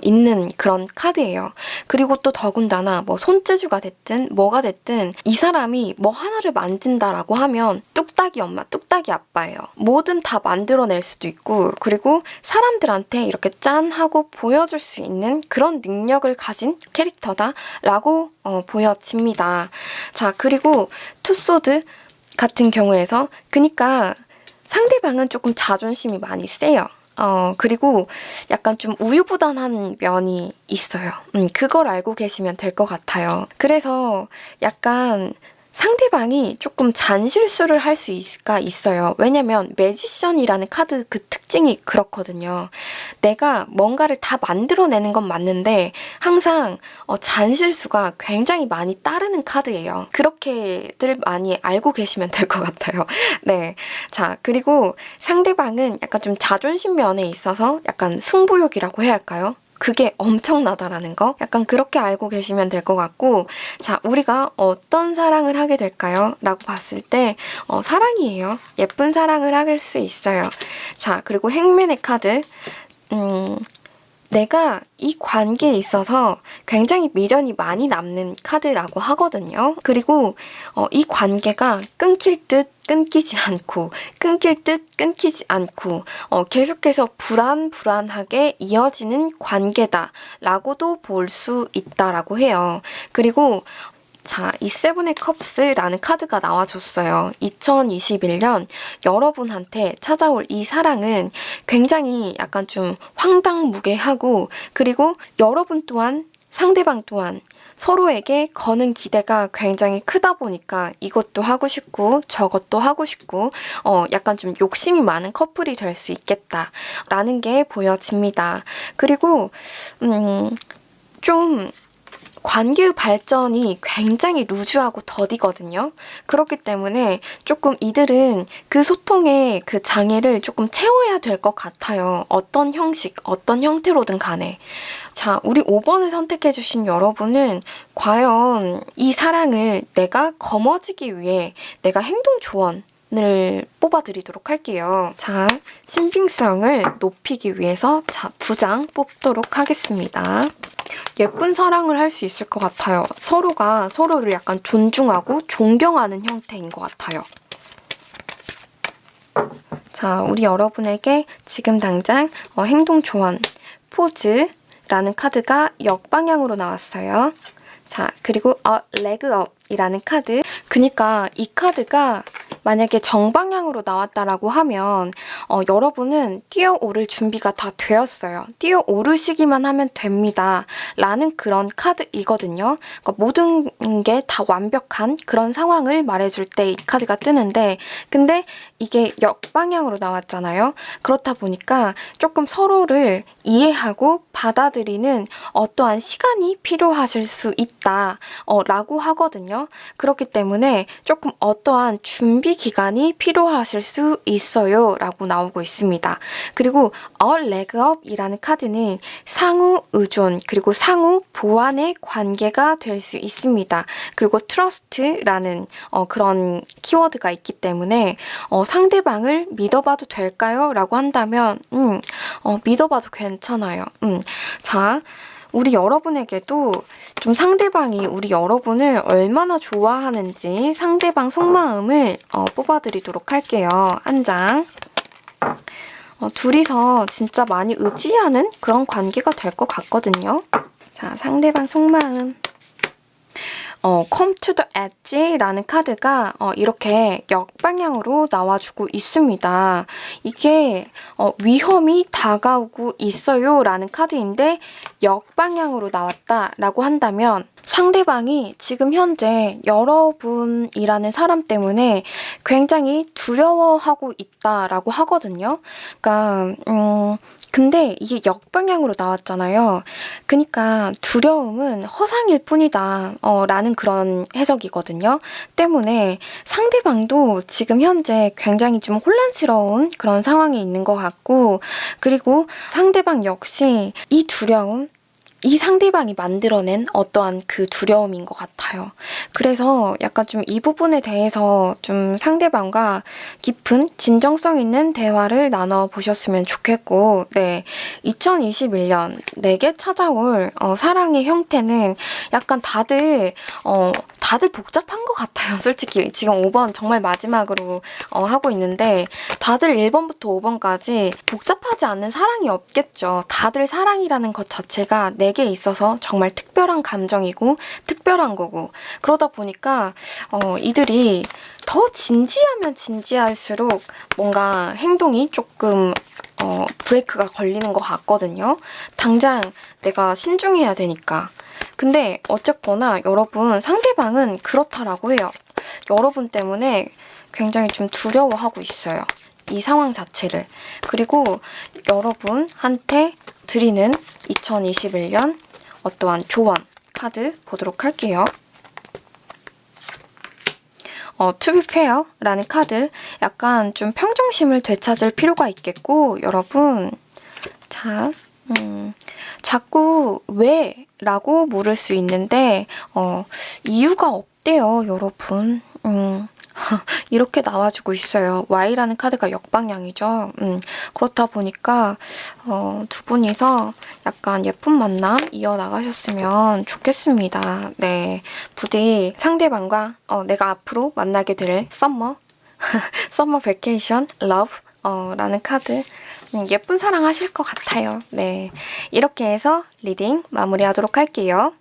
있는 그런 카드예요. 그리고 또 더군다나 뭐 손재주가 됐든 뭐가 됐든 이 사람이 뭐 하나를 만진다라고 하면 뚝딱이 엄마, 뚝딱이 아빠예요. 뭐든 다 만들어낼 수도 있고 그리고 사람들한테 이렇게 짠 하고 보여줄 수 있는 그런 능력을 가진 캐릭터다라고 보여집니다. 자, 그리고 투소드 같은 경우에서 그니까 상대방은 조금 자존심이 많이 세요. 그리고 약간 좀 우유부단한 면이 있어요. 그걸 알고 계시면 될 것 같아요. 그래서 약간 상대방이 조금 잔실수를 할 수가 있어요. 왜냐면 매지션이라는 카드 그 특징이 그렇거든요. 내가 뭔가를 다 만들어내는 건 맞는데 항상 잔실수가 굉장히 많이 따르는 카드예요. 그렇게들 많이 알고 계시면 될 것 같아요. 네. 자, 그리고 상대방은 약간 좀 자존심 면에 있어서 약간 승부욕이라고 해야 할까요? 그게 엄청나다라는 거 약간 그렇게 알고 계시면 될 것 같고 자, 우리가 어떤 사랑을 하게 될까요? 라고 봤을 때 사랑이에요. 예쁜 사랑을 할 수 있어요. 자, 그리고 행맨의 카드 내가 이 관계에 있어서 굉장히 미련이 많이 남는 카드라고 하거든요. 그리고 이 관계가 끊길 듯 끊기지 않고 끊길 듯 끊기지 않고 계속해서 불안하게 이어지는 관계다라고도 볼 수 있다라고 해요. 그리고 자, 이 세븐의 컵스라는 카드가 나와줬어요. 2021년 여러분한테 찾아올 이 사랑은 굉장히 약간 좀 황당무계하고 그리고 여러분 또한 상대방 또한 서로에게 거는 기대가 굉장히 크다 보니까 이것도 하고 싶고 저것도 하고 싶고 약간 좀 욕심이 많은 커플이 될 수 있겠다라는 게 보여집니다. 그리고 좀 관계의 발전이 굉장히 루즈하고 더디거든요. 그렇기 때문에 조금 이들은 그 소통의 그 장애를 조금 채워야 될 것 같아요. 어떤 형식, 어떤 형태로든 간에. 자, 우리 5번을 선택해주신 여러분은 과연 이 사랑을 내가 거머쥐기 위해 내가 행동 조언을 뽑아드리도록 할게요. 자, 신빙성을 높이기 위해서 자, 2장 뽑도록 하겠습니다. 예쁜 사랑을 할 수 있을 것 같아요. 서로가 서로를 약간 존중하고 존경하는 형태인 것 같아요. 자, 우리 여러분에게 지금 당장 행동 조언, 포즈, 라는 카드가 역방향으로 나왔어요. 자, 그리고 leg up 이라는 카드. 그니까 이 카드가 만약에 정방향으로 나왔다라고 하면 여러분은 뛰어오를 준비가 다 되었어요. 뛰어오르시기만 하면 됩니다. 라는 그런 카드이거든요. 그러니까 모든 게 다 완벽한 그런 상황을 말해줄 때 이 카드가 뜨는데, 근데 이게 역방향으로 나왔잖아요. 그렇다 보니까 조금 서로를 이해하고 받아들이는 어떠한 시간이 필요하실 수 있다 라고 하거든요. 그렇기 때문에 조금 어떠한 준비 기간이 필요하실 수 있어요 라고 나오고 있습니다. 그리고 a leg up 이라는 카드는 상호 의존 그리고 상호 보완의 관계가 될 수 있습니다. 그리고 trust라는 그런 키워드가 있기 때문에 상대방을 믿어봐도 될까요? 라고 한다면 믿어봐도 괜찮아요. 자, 우리 여러분에게도 좀 상대방이 우리 여러분을 얼마나 좋아하는지 상대방 속마음을 뽑아드리도록 할게요. 한 장. 둘이서 진짜 많이 의지하는 그런 관계가 될 것 같거든요. 자, 상대방 속마음. come to the edge라는 카드가 이렇게 역방향으로 나와주고 있습니다. 이게 위험이 다가오고 있어요 라는 카드인데 역방향으로 나왔다라고 한다면 상대방이 지금 현재 여러분이라는 사람 때문에 굉장히 두려워하고 있다라고 하거든요. 그러니까 근데 이게 역방향으로 나왔잖아요. 그러니까 두려움은 허상일 뿐이다 라는 그런 해석이거든요. 때문에 상대방도 지금 현재 굉장히 좀 혼란스러운 그런 상황에 있는 것 같고, 그리고 상대방 역시 이 두려움, 이 상대방이 만들어낸 어떠한 그 두려움인 것 같아요. 그래서 약간 좀 이 부분에 대해서 좀 상대방과 깊은 진정성 있는 대화를 나눠보셨으면 좋겠고, 네, 2021년 내게 찾아올 사랑의 형태는 약간 다들 복잡한 것 같아요. 솔직히 지금 5번 정말 마지막으로 하고 있는데 다들 1번부터 5번까지 복잡하지 않은 사랑이 없겠죠. 다들 사랑이라는 것 자체가 내게 있어서 정말 특별한 감정이고 특별한 거고, 그러다 보니까 이들이 더 진지하면 진지할수록 뭔가 행동이 조금 브레이크가 걸리는 것 같거든요. 당장 내가 신중해야 되니까. 근데 어쨌거나 여러분 상대방은 그렇다라고 해요. 여러분 때문에 굉장히 좀 두려워하고 있어요. 이 상황 자체를. 그리고 여러분한테 드리는 2021년 어떠한 조언 카드 보도록 할게요. To be fair라는 카드, 약간 좀 평정심을 되찾을 필요가 있겠고, 여러분, 자, 자꾸 왜? 라고 물을 수 있는데, 이유가 없대요, 여러분. 이렇게 나와주고 있어요. Y라는 카드가 역방향이죠. 그렇다 보니까 두 분이서 약간 예쁜 만남 이어나가셨으면 좋겠습니다. 네, 부디 상대방과 내가 앞으로 만나게 될 서머 베케이션 러브 라는 카드, 예쁜 사랑 하실 것 같아요. 네, 이렇게 해서 리딩 마무리하도록 할게요.